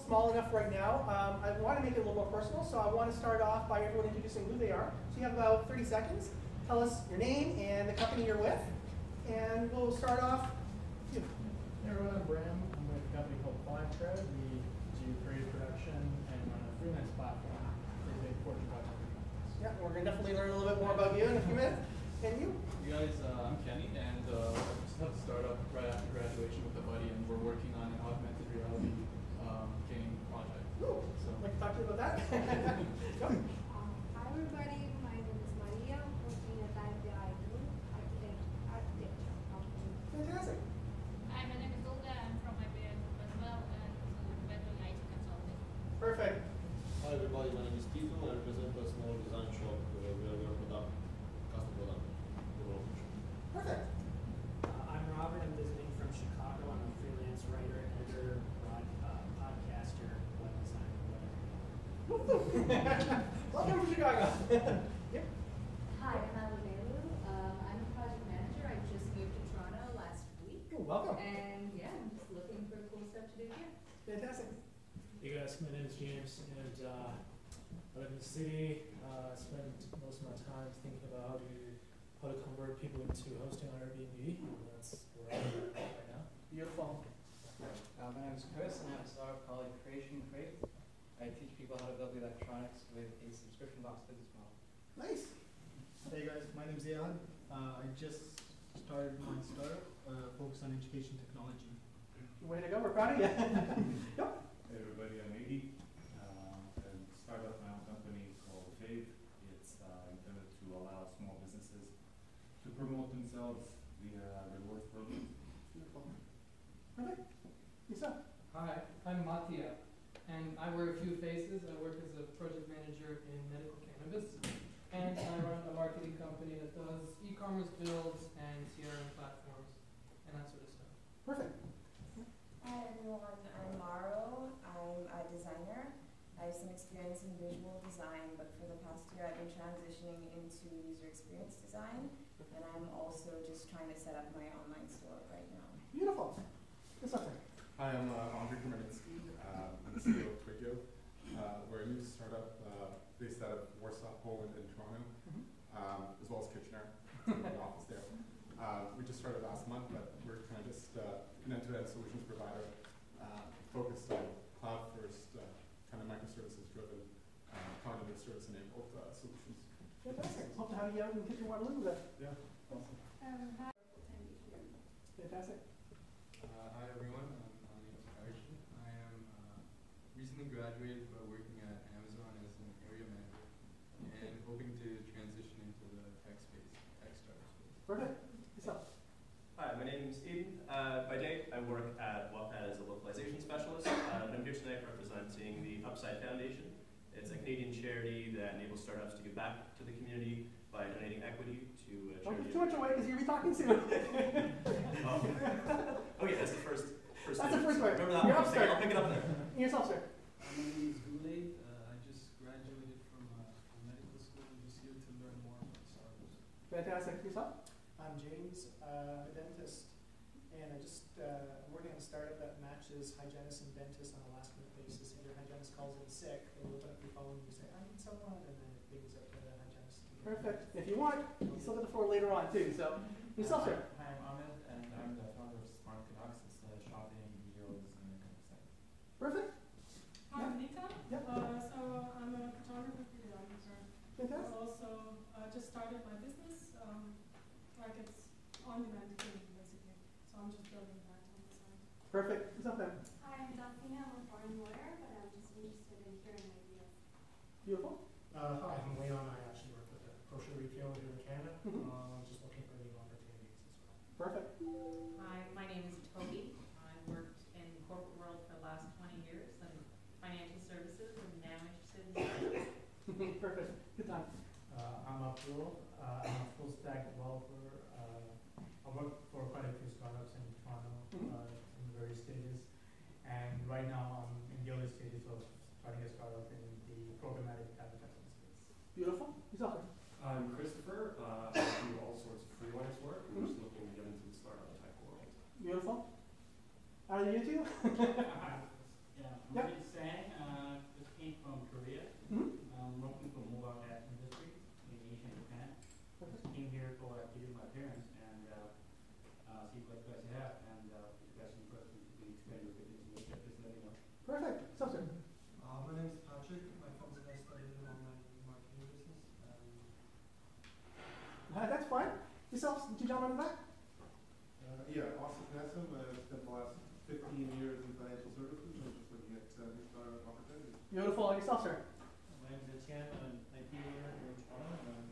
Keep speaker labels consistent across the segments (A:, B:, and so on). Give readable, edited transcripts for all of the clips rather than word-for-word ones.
A: small enough right now. I want to make it a little more personal, so I want to start off by everyone introducing who they are. So you have about 30 seconds. Tell us your name and the company you're with, and we'll start off. You.
B: Hey everyone, I'm Bram. I'm with a company called Five. We do creative production and run a freelance platform for big Fortune 500 companies.
A: Yeah, we're going to definitely learn a little bit more about you in a few minutes. And you?
C: You guys, I'm Kenny, and I just had a startup right after graduation with a buddy, and we're working on an augmented reality game project.
A: Ooh, so I'd like to talk to you about that. Go.
D: Hi everybody, my name is Maria, working at IBI architecture company.
A: Fantastic.
E: Hi, my name is Olga. I'm from IBI as well, and I'm doing IT consulting.
A: Perfect.
F: Hi everybody, my name is Tito. I represent a small design shop where we are custom product development.
A: Perfect.
B: I'm Robert. I'm visiting from Chicago. I'm a freelance writer, editor, podcaster, web designer, whatever.
A: Welcome to Chicago. Yep.
G: Hi, I'm Alabelu. I'm a project manager. I just moved to Toronto last week.
A: Ooh, welcome.
G: And yeah, I'm just looking for cool stuff to do here.
A: Fantastic.
B: Hey guys, my name is James, and I live in the city. I spend most of my time thinking about how to convert people into hosting on Airbnb, and that's where I'm at right now.
A: Beautiful.
H: My name is Chris, and I have a startup called Creation Crate. I teach people how to build electronics with a subscription box business model.
A: Nice.
I: Hey guys, my name is Ian. I just started my startup focused on education technology.
A: Way to go. We're proud of you. Yep.
J: Hey everybody, I'm Adi. I started up my own company called Fave. It's intended to allow small businesses to promote themselves via rewards programs.
A: Beautiful. Perfect. Lisa.
K: Hi, I'm Mattia, and I wear a few faces. I work as a project manager in medical cannabis, and I run a marketing company that does e-commerce builds and CRM platforms and that sort of stuff.
A: Perfect.
L: Hi everyone, I'm Maro. I'm a designer. I have some experience in visual design, but for the past year I've been transitioning into user experience design, and I'm also just trying to set up my online store right now.
A: Beautiful. Good stuff there.
M: Hi, I'm Andrzej Kremenitzky. I'm the CEO of Twigio. We're a new startup based out of Warsaw, Poland, and Toronto, as well as Kitchener, an office there. We just started last month, but we're kind of just an end-to-end solutions provider focused on cloud-first, kind of microservices-driven, cognitive service-enabled solutions.
A: Fantastic. Hope to have you out in Kitchener Waterloo with us.
M: Yeah. Awesome.
D: Hi.
A: Fantastic.
N: Hi everyone, my name is Archie. I am recently graduated but working at Amazon as an area manager and hoping to transition into the tech space, tech startup space.
A: Perfect. Yourself.
O: Hi, my name is Eden. By day, I work at Wattpad as a localization specialist, and I'm here tonight representing the Upside Foundation. It's a Canadian charity that enables startups to give back to the community by donating equity to a charity.
A: Don't give too much away because you'll be talking soon.
O: Oh yeah, that's the first
A: That's the first part.
O: Remember that
A: You're
O: one?
A: upstart.
O: I'll pick it up there.
A: Yourself, sir.
N: My name is Gulay. I just graduated from medical school and just here to learn more about startups.
A: Fantastic. Yourself?
B: I'm James, a dentist, and I just I'm working on a startup that matches hygienists and dentists on a last-minute basis. If your hygienist calls in sick, they open up your phone and you say, "I need someone," and then it brings up to the hygienist.
A: Perfect. If you want, you still get the floor later on too. So, yourself, sir.
P: Hi, I'm Ahmed, and I'm the founder of Smart Canucks. It's a shopping, videos, and that kind of site.
A: Perfect.
Q: Hi, I'm Anita.
A: Yep.
Q: So I'm a photographer, videographer.
A: Fantastic.
Q: I also just started my business. Like it's on-demand cleaning, basically. So I'm just building that on the side.
A: Perfect. Yourself then.
D: Hi, I'm Delphina. I'm a foreign lawyer, but I'm just interested in hearing ideas.
A: Beautiful.
B: Hi, I'm Leon. I actually work with a grocery retailer here in Canada. Just looking for new opportunities as well.
A: Perfect.
R: Hi, my name is Toby. I worked in the corporate world for the last 20 years in financial services and now interested in startups.
A: Perfect. Good time.
S: I'm Abdul. I'm a full stack developer. I work for quite a few startups in Toronto in various stages. And right now I'm in the early stages of starting a startup in the programmatic advertising space.
A: Beautiful. Yourself.
T: I'm Christopher. I do all sorts of freelance work. I'm just looking to get into the startup type world.
A: Beautiful. Are you two?
S: Yeah, I'm
A: about yourself, sir?
P: My name is Etienne. I'm an IP learner here in Toronto, and I'm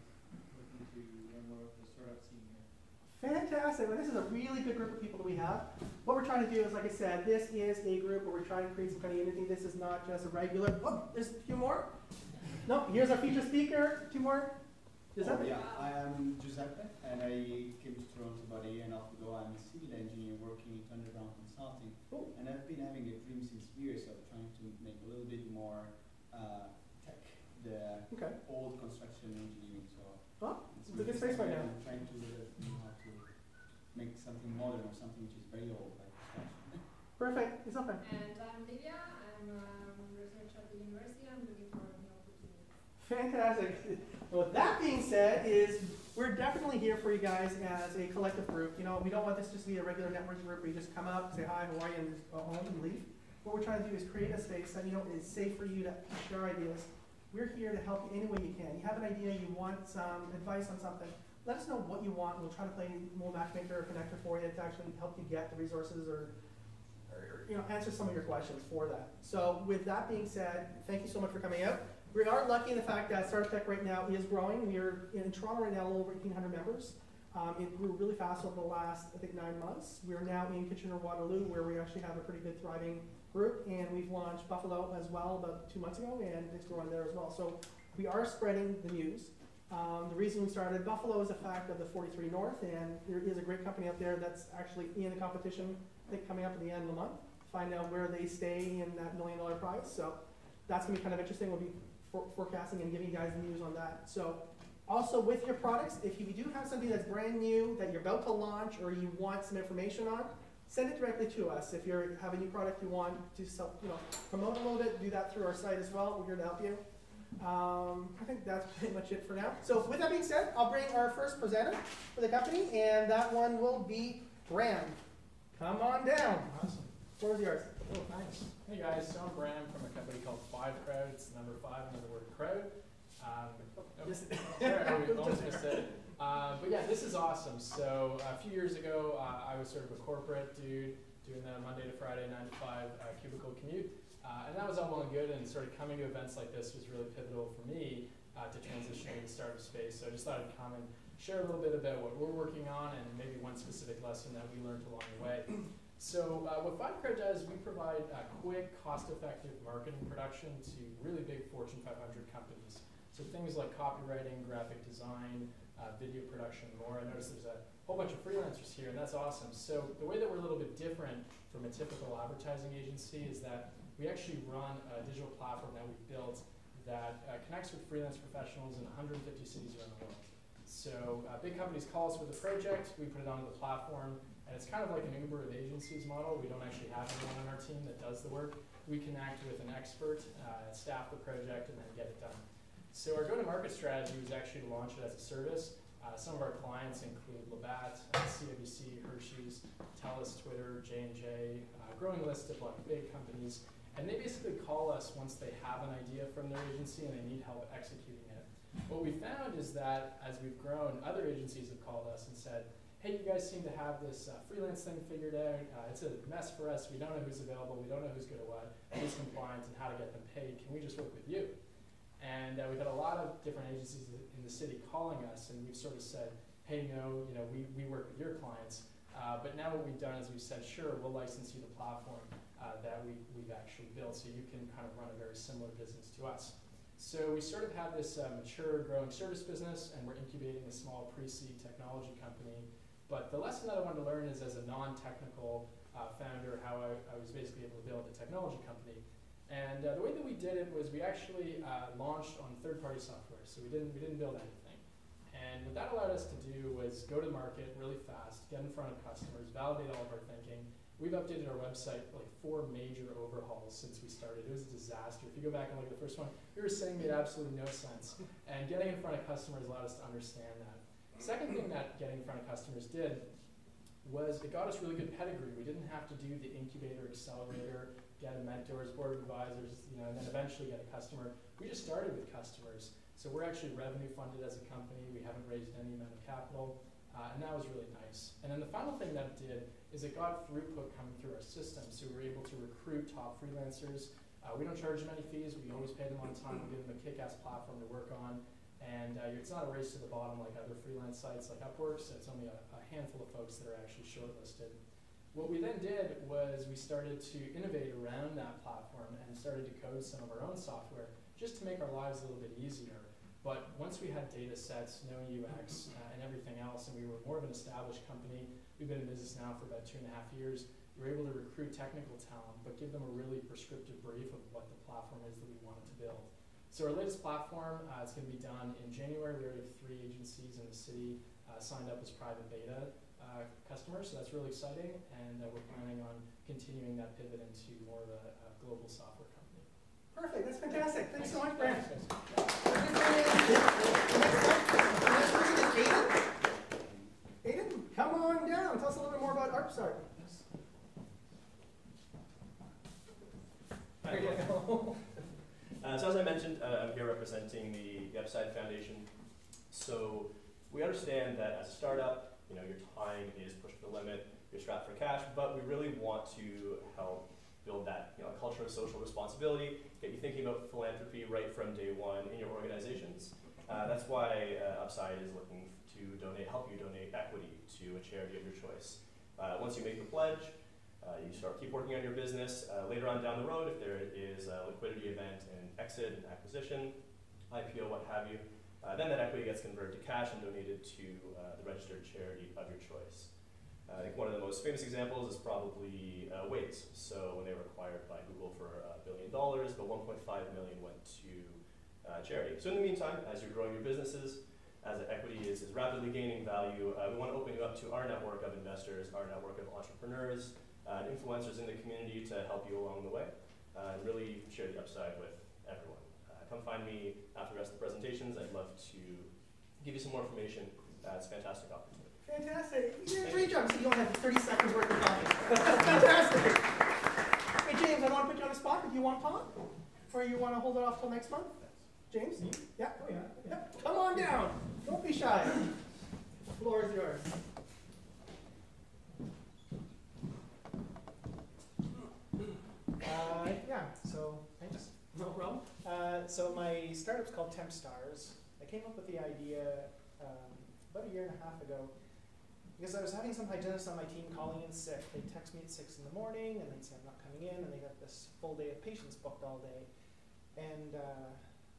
P: looking to learn more of the startup scene here.
A: Fantastic. Well, this is a really good group of people that we have. What we're trying to do is, like I said, this is a group where we're trying to create some kind of unity. This is not just a regular, oh, there's a few more. No, here's our featured speaker. Two more. Giuseppe?
U: Yeah, I am Giuseppe, and I came to Toronto about a year and a half ago. I'm a civil engineer working in underground consulting, and I've been having a dream since years of trying to make a little bit more tech, the old construction engineering. So
A: it's a good space right now.
U: I'm trying to know how to make something modern or something which is very old, like construction.
A: Perfect. Giuseppe.
D: And I'm Lydia. I'm a researcher at the university. I'm looking for new opportunities.
A: Fantastic. Well, with that being said, we're definitely here for you guys as a collective group. You know, we don't want this just to be a regular networking group where you just come up, say hi, how are you, and just go home and leave. What we're trying to do is create a space that, you know, is safe for you to share ideas. We're here to help you any way you can. You have an idea, you want some advice on something, let us know what you want. We'll try to play more matchmaker or connector for you to actually help you get the resources or you know, answer some of your questions for that. So with that being said, thank you so much for coming out. We are lucky in the fact that Startup Tech right now is growing. We are in Toronto right now, a little over 1,800 members. It grew really fast over the last, I think, 9 months. We are now in Kitchener-Waterloo, where we actually have a pretty good thriving group, and we've launched Buffalo as well about 2 months ago, and it's growing there as well. So we are spreading the news. The reason we started Buffalo is the fact of the 43 North, and there is a great company out there that's actually in a competition, I think, coming up at the end of the month, to find out where they stay in that $1 million prize. So that's going to be kind of interesting. We'll be forecasting and giving you guys the news on that. So also with your products, if you do have something that's brand new that you're about to launch or you want some information on, send it directly to us. If you have a new product you want to promote a little bit, do that through our site as well. We're here to help you. I think that's pretty much it for now. So with that being said, I'll bring our first presenter for the company, and that one will be Bram. Come on down.
V: Awesome.
A: The floor is yours.
V: Oh, thanks. Hey guys, so I'm Bram from a company called 5Crowd. It's the number 5 and the word crowd. Sorry, I almost missed it. But yeah, this is awesome. So a few years ago, I was sort of a corporate dude doing the Monday to Friday 9 to 5 cubicle commute. And that was all well and good, and sort of coming to events like this was really pivotal for me to transition into the startup space. So I just thought I'd come and share a little bit about what we're working on and maybe one specific lesson that we learned along the way. So what 5Crowd does, we provide quick, cost-effective marketing production to really big Fortune 500 companies. So things like copywriting, graphic design, video production, and more. I noticed there's a whole bunch of freelancers here, and that's awesome. So the way that we're a little bit different from a typical advertising agency is that we actually run a digital platform that we've built that connects with freelance professionals in 150 cities around the world. So big companies call us with a project, we put it onto the platform, and it's kind of like an Uber of agencies model. We don't actually have anyone on our team that does the work. We connect with an expert, staff the project, and then get it done. So our go-to-market strategy was actually to launch it as a service. Some of our clients include Labatt, CWC, Hershey's, TELUS, Twitter, J&J, growing list of like big companies. And they basically call us once they have an idea from their agency and they need help executing it. What we found is that as we've grown, other agencies have called us and said, hey, you guys seem to have this freelance thing figured out. It's a mess for us. We don't know who's available. We don't know who's good at what, who's compliant, and how to get them paid. Can we just work with you? And we've had a lot of different agencies in the city calling us, and we've sort of said, hey, no, we work with your clients. But now what we've done is we've said, sure, we'll license you the platform that we've actually built, so you can kind of run a very similar business to us. So we sort of have this mature, growing service business, and we're incubating a small pre-seed technology company. But the lesson that I wanted to learn is, as a non-technical founder, how I was basically able to build a technology company. And the way that we did it was we actually launched on third-party software, so we didn't build anything. And what that allowed us to do was go to market really fast, get in front of customers, validate all of our thinking. We've updated our website like 4 major overhauls since we started. It was a disaster. If you go back and look at the first one, we were saying made absolutely no sense. And getting in front of customers allowed us to understand that. Second thing that getting in front of customers did was it got us really good pedigree. We didn't have to do the incubator, accelerator, get mentors, board of advisors, and then eventually get a customer. We just started with customers. So we're actually revenue funded as a company. We haven't raised any amount of capital. And that was really nice. And then the final thing that it did is it got throughput coming through our system. So we were able to recruit top freelancers. We don't charge them any fees. We always pay them on time. We give them a kick-ass platform to work on. And it's not a race to the bottom like other freelance sites like Upwork, so it's only a handful of folks that are actually shortlisted. What we then did was we started to innovate around that platform and started to code some of our own software just to make our lives a little bit easier. But once we had data sets, known UX, and everything else, and we were more of an established company, we've been in business now for about 2.5 years, we were able to recruit technical talent, but give them a really prescriptive brief of what the platform is that we wanted to build. So our latest platform, it's going to be done in January. We already have 3 agencies in the city signed up as private beta customers, so that's really exciting, and we're planning on continuing that pivot into more of a global software company.
A: Perfect, that's fantastic. Thanks so much, Brent.
V: Thanks.
A: Next person is Aiden. Aiden, come on down. Tell us a little bit more about ArpStart. There you go.
O: So as I mentioned, I'm here representing the Upside Foundation. So we understand that as a startup, your time is pushed to the limit, you're strapped for cash, but we really want to help build that culture of social responsibility, get you thinking about philanthropy right from day one in your organizations. That's why Upside is looking to help you donate equity to a charity of your choice. Once you make the pledge, you keep working on your business. Later on down the road, if there is a liquidity event, an exit, an acquisition, IPO, what have you, then that equity gets converted to cash and donated to the registered charity of your choice. I think one of the most famous examples is probably Waze. So when they were acquired by Google for $1 billion, but 1.5 million went to charity. So in the meantime, as you're growing your businesses, as the equity is rapidly gaining value, we want to open you up to our network of investors, our network of entrepreneurs, influencers in the community to help you along the way, and really share the upside with everyone. Come find me after the rest of the presentations. I'd love to give you some more information. It's a fantastic opportunity.
A: Fantastic. You did a great job. So you only have 30 seconds worth of talking. That's fantastic. Hey, James, I don't want to put you on the spot, but do you want to talk? Or you want to hold it off till next month? James? Yeah?
B: Oh, yeah.
A: Yep. Come on down. Don't be shy. The floor is yours.
B: Yeah, so thanks.
A: No problem.
B: So my startup's called Tempstars. I came up with the idea about 1.5 years ago because I was having some hygienists on my team calling in sick. They'd text me at 6 in the morning and they'd say I'm not coming in, and they got this full day of patients booked all day. And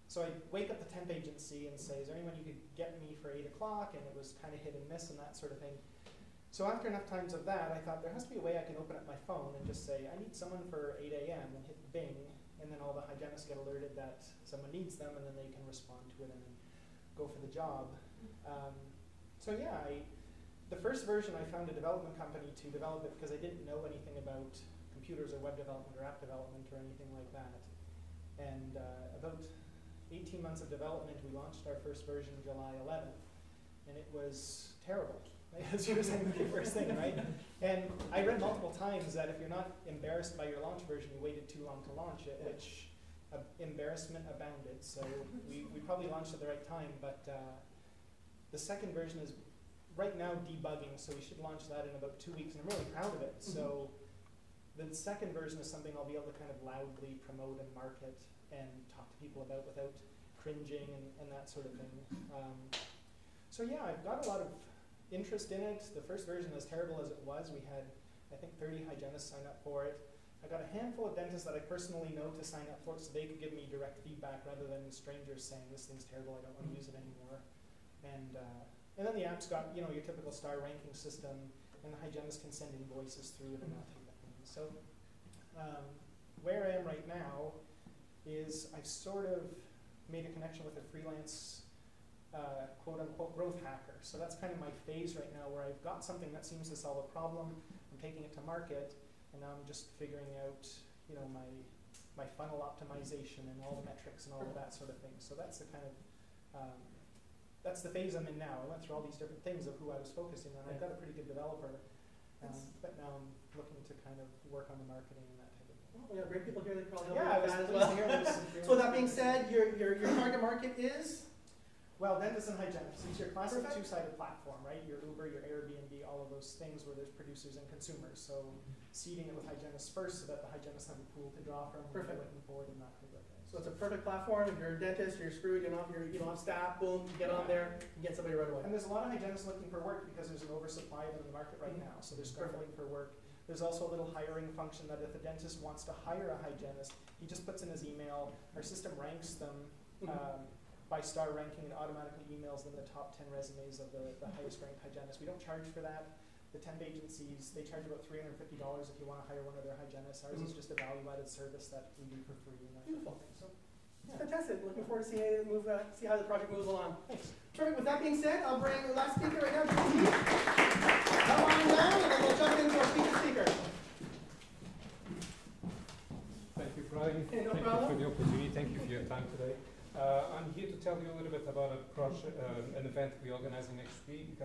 B: so I wake up the temp agency and say, is there anyone you could get me for 8 o'clock? And it was kind of hit and miss and that sort of thing. So after enough times of that, I thought there has to be a way I can open up my phone and just say, I need someone for 8 a.m. and hit bing, and then all the hygienists get alerted that someone needs them, and then they can respond to it and then go for the job. So yeah, the first version I found a development company to develop it because I didn't know anything about computers or web development or app development or anything like that. And about 18 months of development, we launched our first version July 11th, and it was terrible. As you were saying the first thing, right? And I read multiple times that if you're not embarrassed by your launch version, you waited too long to launch it, which embarrassment abounded. So we probably launched at the right time, but the second version is right now debugging, so we should launch that in about 2 weeks, and I'm really proud of it. So the second version is something I'll be able to kind of loudly promote and market and talk to people about without cringing and that sort of thing. So yeah, I've got a lot of interest in it. The first version, as terrible as it was, we had, I think, 30 hygienists sign up for it. I got a handful of dentists that I personally know to sign up for it so they could give me direct feedback rather than strangers saying, this thing's terrible, I don't want to use it anymore. And then the app's got, your typical star ranking system, and the hygienists can send invoices through it and that type of thing. So where I am right now is I've sort of made a connection with a freelance quote-unquote growth hacker. So that's kind of my phase right now, where I've got something that seems to solve a problem, I'm taking it to market, and now I'm just figuring out, my funnel optimization and all the metrics and all of that sort of thing. So that's the kind of, that's the phase I'm in now. I went through all these different things of who I was focusing on. I've got a pretty good developer, but now I'm looking to kind of work on the marketing and that type of thing.
A: Well, we have great people here that can probably help
B: Yeah, I
A: you
B: was
A: with that as
B: pleased
A: well.
B: to hear this.
A: So with that being said, your target market is?
B: Well, dentists and hygienists, it's your classic
A: Perfect.
B: two-sided platform, right? Your Uber, your Airbnb, all of those things where there's producers and consumers. So seeding it with hygienists first so that the hygienists have a pool to draw from when they're
A: Perfect.
B: looking forward and that type of thing.
A: So it's a perfect platform. If you're a dentist, you're screwed, you don't have staff, boom, you get on there, you get somebody right away.
B: And there's a lot of hygienists looking for work because there's an oversupply of them in the market right now. So they're scrambling for work. There's also a little hiring function that if a dentist wants to hire a hygienist, he just puts in his email. Our system ranks them by star ranking and automatically emails them the top 10 resumes of the highest ranked hygienists. We don't charge for that. The temp agencies, they charge about $350 if you want to hire one of their hygienists. Ours is just a value-added service that we do for free. And that
A: Beautiful.
B: So,
A: It's fantastic. Looking forward to see how the project moves along. Thanks. Perfect. With that being said, I'll bring the last speaker right now, Steve. Come on down, and then we'll jump into our featured speaker.
C: Thank you, Brian.
A: Hey, no
C: Thank
A: problem.
C: you for the opportunity. Thank you for your time today. I'm here to tell you a little bit about a project, an event we're organizing next week.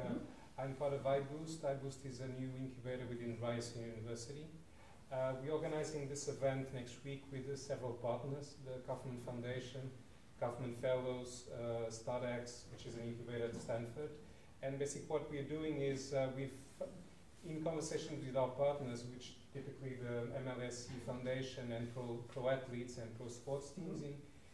C: I'm part of iBoost. iBoost is a new incubator within Ryerson University. We're organizing this event next week with several partners, the Kaufman Foundation, Kaufman Fellows, StartX, which is an incubator at Stanford. And basically what we're doing is we've, in conversations with our partners, which typically the MLSE Foundation and pro athletes and pro sports teams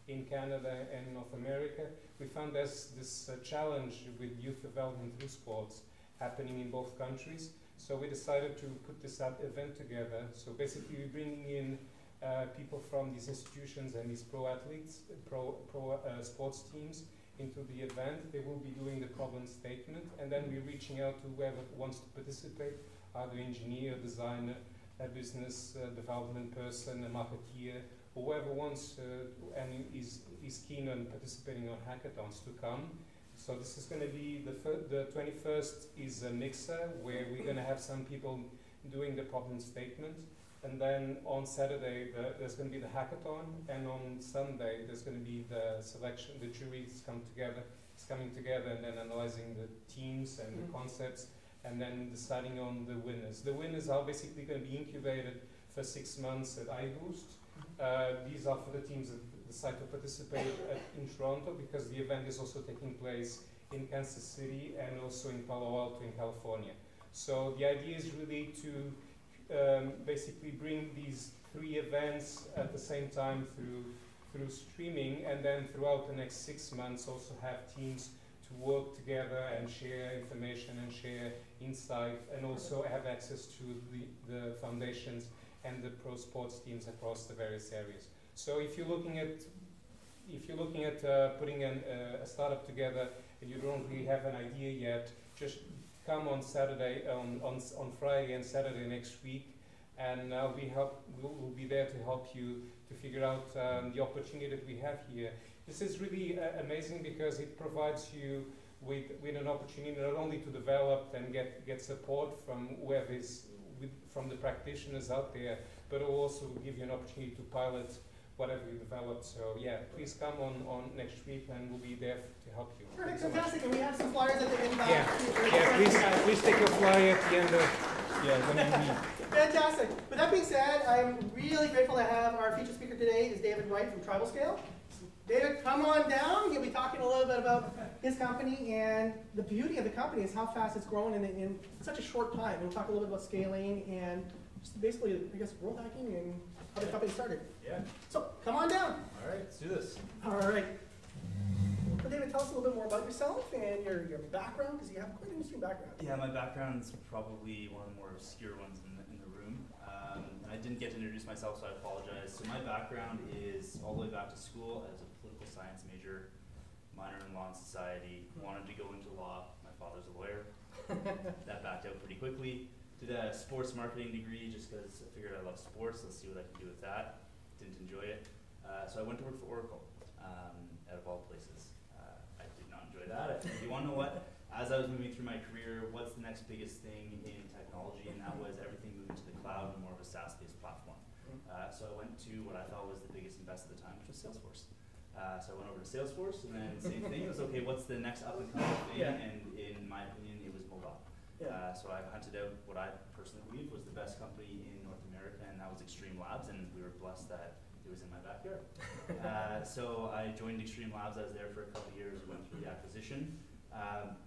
C: in Canada and North America, we found there's this challenge with youth development through sports happening in both countries. So we decided to put this event together. So basically we're bringing in people from these institutions and these pro athletes, sports teams into the event. They will be doing the problem statement, and then we're reaching out to whoever wants to participate, either engineer, designer, a business development person, a marketeer, whoever wants and is keen on participating on hackathons to come. So this is going to be the 21st is a mixer where we're going to have some people doing the problem statement, and then on Saturday there's going to be the hackathon, and on Sunday there's going to be the selection. The jury is coming together and then analyzing the teams and the concepts, and then deciding on the winners. The winners are basically going to be incubated for 6 months at iBoost. These are for the teams that decide to participate in Toronto, because the event is also taking place in Kansas City and also in Palo Alto in California. So the idea is really to basically bring these 3 events at the same time through streaming, and then throughout the next 6 months also have teams to work together and share information and share insight, and also have access to the foundations and the pro sports teams across the various areas. So if you're looking at putting a startup together and you don't really have an idea yet, just come on Saturday, on Friday and Saturday next week, and we'll be there to help you to figure out the opportunity that we have here. This is really amazing because it provides you with an opportunity not only to develop and get support from whoever is from the practitioners out there, but it will also give you an opportunity to pilot whatever you develop. So yeah, please come on next week and we'll be there to help you.
A: Perfect,
C: Thanks so
A: fantastic. And we have some flyers at the end.
C: Please take a flyer at the end of when you meet.
A: Fantastic. With that being said, I'm really grateful to have our featured speaker today is David Wright from Tribal Scale. David, come on down. He'll be talking a little bit about his company, and the beauty of the company is how fast it's grown in such a short time. We'll talk a little bit about scaling and just basically, I guess, growth hacking and how the company started.
E: Yeah.
A: So, come on down.
E: All right, let's do this.
A: All right. So David, tell us a little bit more about yourself and your background, because you have quite an interesting background.
E: Yeah, my background's probably one of the more obscure ones in the room. And I didn't get to introduce myself, so I apologize. So my background is all the way back to school as a political science major, minor in law and society, wanted to go into law. My father's a lawyer. That backed out pretty quickly. Did a sports marketing degree just because I figured I love sports. Let's see what I can do with that. Didn't enjoy it. So I went to work for Oracle, out of all places. I did not enjoy that. You want to know what? As I was moving through my career, what's the next biggest thing in technology? And that was everything moving to the cloud and more of a SaaS-based platform. So I went to what I thought was the biggest and best at the time, which was Salesforce. So I went over to Salesforce, and then same thing. It was okay. What's the next up and coming thing?
A: Yeah.
E: And in my opinion, it was mobile.
A: Yeah.
E: So I hunted out what I personally believe was the best company in North America, and that was Extreme Labs, and we were blessed that it was in my backyard. So I joined Extreme Labs. I was there for a couple of years. We went through the acquisition.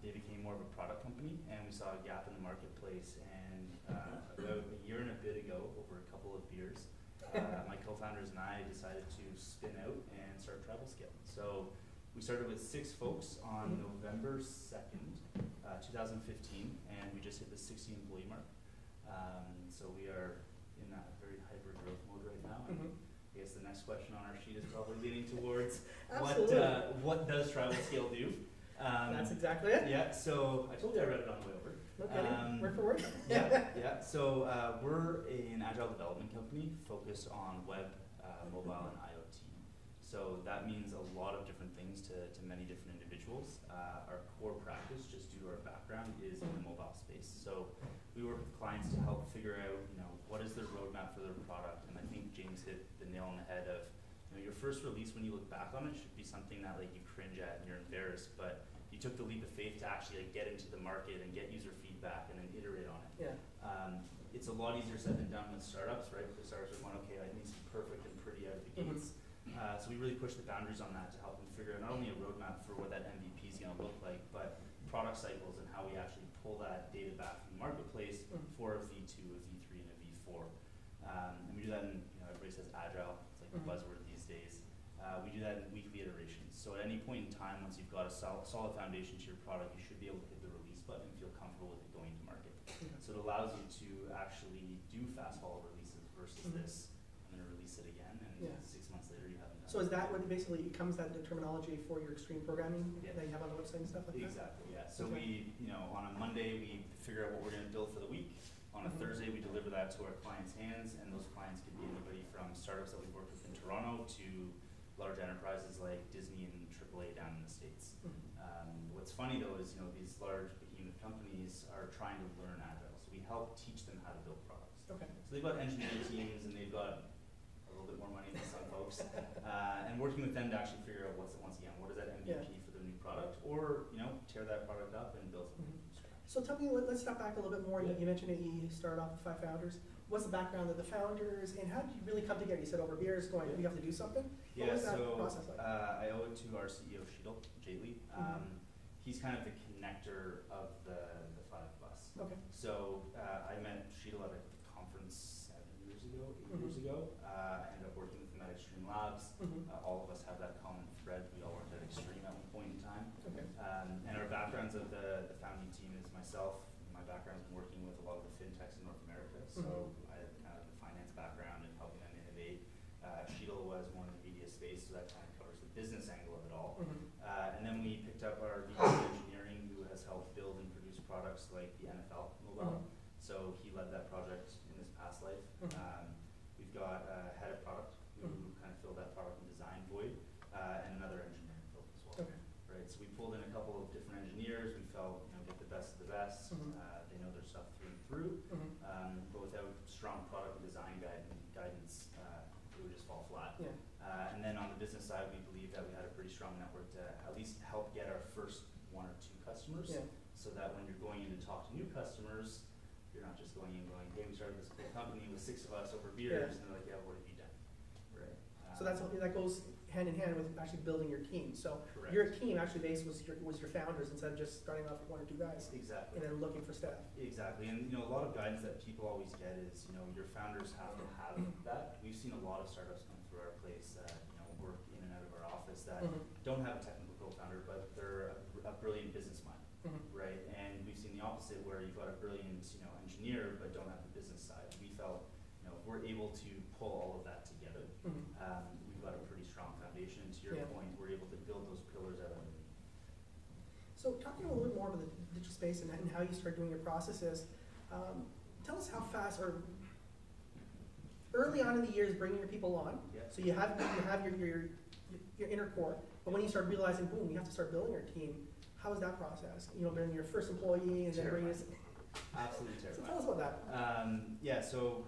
E: They became more of a product company, and we saw a gap in the marketplace. And about a year and a bit ago, over a couple of beers, my co-founders and I decided to spin out and start Travel Scale. So we started with 6 folks on November 2nd, 2015, and we just hit the 60 employee mark. So we are in that very hyper growth mode right now. And I guess the next question on our sheet is probably leaning towards what does Travel Scale do?
A: That's exactly it.
E: Yeah, so I told you I read it on the way over.
A: Okay, word for word.
E: Yeah. So we're an agile development company focused on web, mobile, and IoT. So that means a lot of different things to many different individuals. Our core practice, just due to our background, is in the mobile space. So we work with clients to help figure out, what is their roadmap for their product. And I think James hit the nail on the head of, your first release, when you look back on it, should be something that you cringe at and you're embarrassed, but you took the leap of faith to actually get into the market and get user feedback and then iterate on it. It's a lot easier said than done with startups, right? Because startups are going, okay, it needs to be perfect and pretty out of the gates. So we really push the boundaries on that to help them figure out not only a roadmap for what that MVP is going to look like, but product cycles and how we actually pull that data back from the marketplace for a V2, a V3, and a V4. And we do that in, everybody says agile, it's like the buzzword these days. We do that in weekly iterations. So at any point in time, once you've got a solid foundation to your product, you should be able to hit the release button and feel comfortable with it going to market. So it allows you to actually do fast follow releases versus this, I'm going to release it again, and 6 months later you haven't done it.
A: So is that what basically becomes that the terminology for your extreme programming that you have on the website and stuff like that?
E: Exactly, yeah. So we, on a Monday, we figure out what we're going to build for the week. On a Thursday, we deliver that to our clients' hands, and those clients could be anybody from startups that we've worked with in Toronto to large enterprises like Disney and AAA down in the States. What's funny though is, these large behemoth companies are trying to learn agile, so we help teach them how to build products. So they've got engineering teams and they've got a little bit more money than some folks, and working with them to actually figure out what is that MVP for their new product, or tear that product up and build something from scratch.
A: So tell me, let's step back a little bit more. You mentioned that you started off with 5 founders. What's the background of the founders, and how did you really come together? You said over beers, going, we have to do something. What was that process like?
E: I owe it to our CEO, Sheetal Jately. He's kind of the connector of the 5 of us. So I met Sheetal at a conference 7 years ago, 8 years ago. I ended up working with him at Extreme Labs. All of us have that common thread. We all worked at Extreme at one point in time. And our backgrounds of the founding team is myself. My background's been working with a lot of the fintechs in North America. So I have kind of the finance background and helping them innovate. Sheetal was more in the media space, so that kind of covers the business angle of it all. And then we picked up our VP of engineering, who has helped build and produce products like the NFL mobile. So he led that project in his past life. We've got a head of product who kind of filled that product and design void, and another engineering focus as well. Right. So we pulled in a couple of different engineers. We felt, get the best of the best. They know their stuff through and through. But without strong product and design guidance, it would just fall flat. And then on the business side, we believe that we had a pretty strong network to at least help get our first 1 or 2 customers, so that when you're going in to talk to new customers, you're not just going in going, hey, we started this cool company with 6 of us over beers, and they're like, yeah, what have you done? Right.
A: So that's something that goes hand in hand with actually building your team. So your team actually was your founders instead of just starting off with 1 or 2 guys.
E: Exactly.
A: And then looking for staff.
E: Exactly. And a lot of guidance that people always get is, your founders have to have that. We've seen a lot of startups come through our place that work in and out of our office that don't have a technical co-founder, but they're a brilliant business mind, right? And we've seen the opposite, where you've got a brilliant engineer but don't have the business side. We felt if we're able to pull all of that together, we've got a pretty strong foundation. To your point, we're able to build those pillars out underneath.
A: So talking a little bit more about the digital space and how you start doing your processes, tell us how fast, or early on in the years, bringing your people on. So you have your inner core, but when you start realizing, boom, we have to start building our team. How was that process? Bringing your first employee and then bringing us.
E: Absolutely terrifying.
A: So tell us about that.
E: So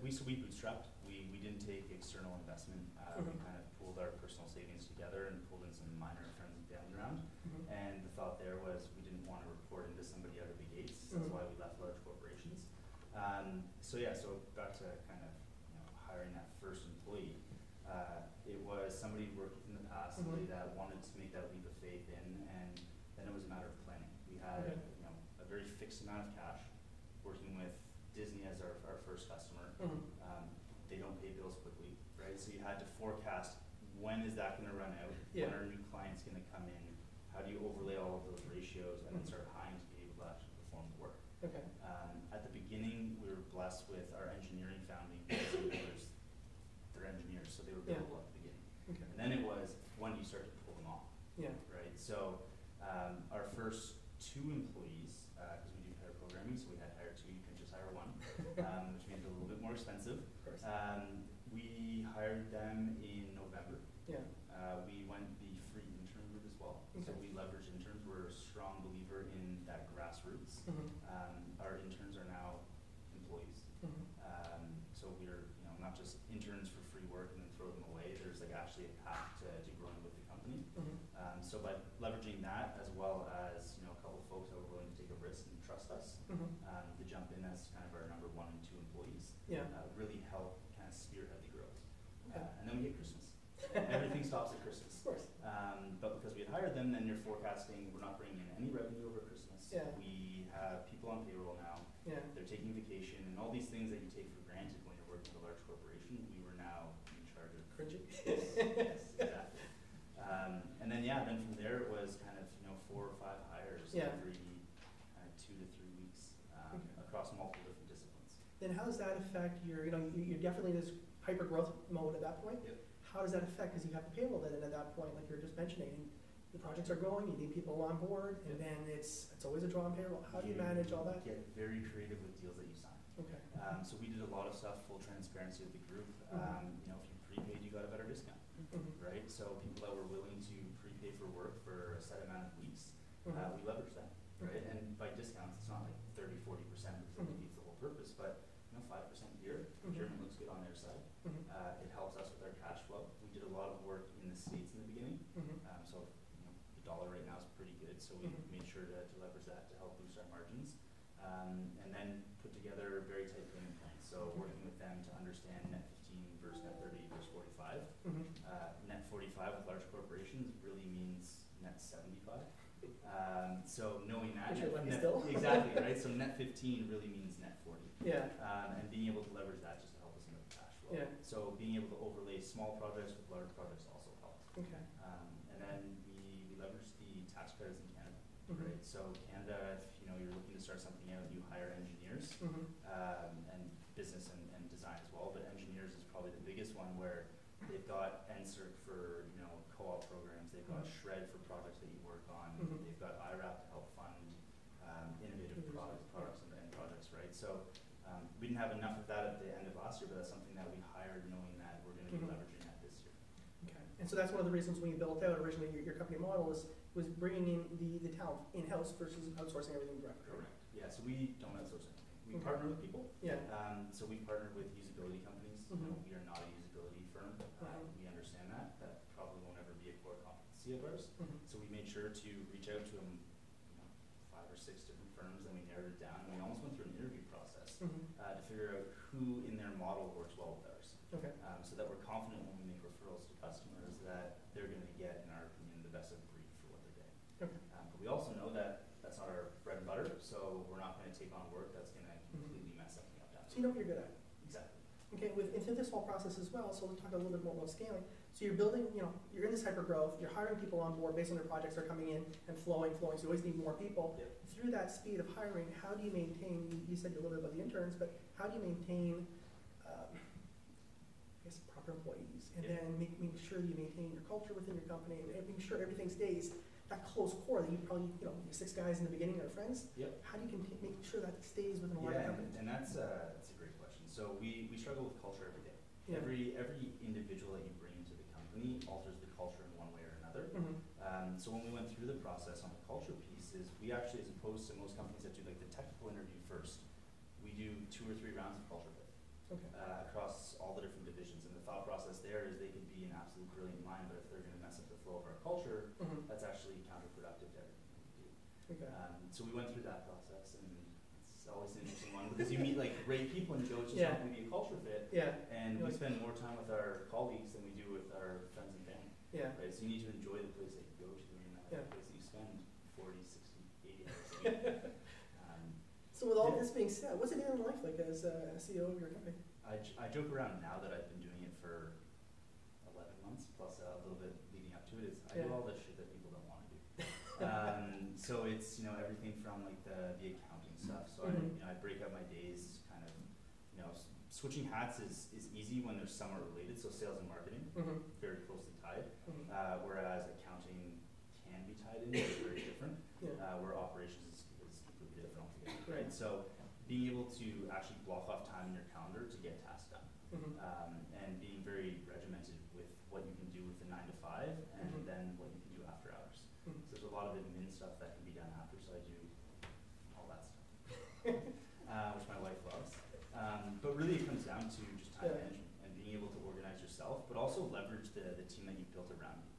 E: we bootstrapped. We didn't take external investment. We kind of pooled our personal savings together and pulled in some minor friends and family around. And the thought there was we didn't want to report into somebody out of the gates. That's why we left large corporations. So back to kind of hiring that first employee. It was somebody who'd worked with in the past, somebody that wanted to make that leap of faith in, and then it was a matter of planning. We had you know, a very fixed amount of cash, working with Disney as our first customer. They don't pay bills quickly, right? So you had to forecast, when is that going to run out? When are new clients going to come in? How do you overlay all of those ratios and then start hiring to be able to actually perform the work?
A: Okay.
E: At the beginning, we were blessed with our engineering founding because they're engineers, so they were billable at the beginning.
A: Okay.
E: And then it was, when do you start to pull them off?
A: Yeah.
E: Right? So our first 2 employees, because we do pair programming, so we had to hire 2, you couldn't just hire 1, which made it a little bit more expensive. We hired them in November.
A: Yeah.
E: We went the free intern route as well.
A: Okay.
E: So we leveraged interns. We're a strong believer in that grassroots. Our interns are now employees. So we're not just interns for free work and then throw them away. There's like actually a path to growing with the company. So by leveraging that, as well as a couple of folks that were willing to take a risk and trust us to jump in as kind of our number 1 and 2 employees, really help kind of spearhead the growth. And then we hit Christmas. Everything stops at Christmas.
A: Of course.
E: But because we had hired them, then you're forecasting we're not bringing in any revenue over Christmas. We have people on payroll now. They're taking vacation and all these things that you take for granted when you're working with a large corporation. We were now in charge of.
A: Cringy.
E: Yes, exactly. And then then from there it was kind of 4 or 5 hires every 2 to 3 weeks across multiple different disciplines.
A: Then how does that affect your, you're definitely in this hyper growth mode at that point. How does that affect, because you have to payroll that in at that point, like you were just mentioning, and the projects are growing, you need people on board, and then it's always a draw on payroll. How do you manage all that?
E: Get very creative with deals that you sign.
A: Okay.
E: So we did a lot of stuff, full transparency with the group. If you prepaid, you got a better discount, right? So people that were willing to prepay for work for a set amount of weeks, we leveraged that, right? And by discounts, it's not like 30, 40% because it defeats the whole purpose, but 5% here, procurement looks good on their side. It helps us with our cash flow. We did a lot of work in the States in the beginning, so the dollar right now is pretty good, so we made sure to leverage that to help boost our margins. And then put together very tight payment plans. So working with them to understand net 15 versus net 30 versus 45. Net 45 with large corporations really means net 75. So knowing that, exactly, right? So net 15 really means net 40. And being able to leverage that just to help us in the cash flow. So being able to overlay small projects with large projects also helps. And then we leverage the tax credits in Canada, right? So Canada, if you're looking to start something out, you hire engineers, and business and design as well. But engineers is probably the biggest one where they've got NSERC for co-op programs, they've got SHRED for projects that you work on, they've got IRAP to help fund innovative products and projects, right? So we didn't have enough of that at the end of last year, but that's something that we hired knowing that we're going to be leveraging that this year.
A: Okay. And so that's one of the reasons when you built out originally your company model was bringing in the talent in-house versus outsourcing everything directly.
E: Correct. Yeah, so we don't outsource anything. We partner with people. So we partnered with usability companies. We are not a usability firm. We understand that. That probably won't ever be a core competency of ours. So we made sure to reach out to 5 or 6 different firms, then we narrowed it down, and we almost went through an interview process to figure out who in their model works well with ours. So that we're confident when we make referrals to customers that they're going to get, in our opinion, the best of breed for what they're getting. But we also know that that's not our bread and butter, so we're not going to take on work that's going to completely mess something up down the road.
A: So you know what you're good at.
E: Exactly.
A: Okay, into this whole process as well, so let's talk a little bit more about scaling. So you're building, you're in this hyper growth, you're hiring people on board based on their projects are coming in and flowing, so you always need more people. Through that speed of hiring, how do you maintain, you said a little bit about the interns, but how do you maintain, proper employees, and then make sure you maintain your culture within your company, and making sure everything stays that close core that you probably, your 6 guys in the beginning are friends. How do you make sure that stays within a large company?
E: And that's a great question. So we struggle with culture every day. Every individual that you bring into the company alters the culture in one way or another. So when we went through the process on the culture pieces, we actually, as opposed to most companies that do like the technical interview first, we do 2 or 3 rounds of culture fit across all the different divisions. And the thought process there is they could be an absolute brilliant mind, but if they're going to mess up the flow of our culture, that's actually counterproductive to everything we do. So we went through that process, and it's always an interesting one because you meet like great people and you go, it's just not going to be a culture fit. And we spend more time with our colleagues than we do with our friends and family. you need to enjoy the place that you go to and the
A: Yeah.
E: place that you spend 40, 60, 80 hours a week.
A: So with all this being said, what's it been in life like as a CEO of your company?
E: I joke around now that I've been doing it for 11 months, plus a little bit leading up to it. I do all the shit that people don't want to do. So it's, you know, everything from like the accounting stuff. So I break up my days kind of, you know, switching hats is easy when they're somewhat related. So sales and marketing, very closely tied. Whereas accounting can be tied in, it's very different. Where operations is completely different altogether. Right. So being able to actually block off time in your calendar to get tasks done, and being very regimented with what you can do with the 9 to 5, and then what you can do after hours. So there's a lot of admin stuff that can be done after, so I do all that stuff, which my wife loves. But really it comes down to just time management and being able to organize yourself, but also leverage the team that you've built around you.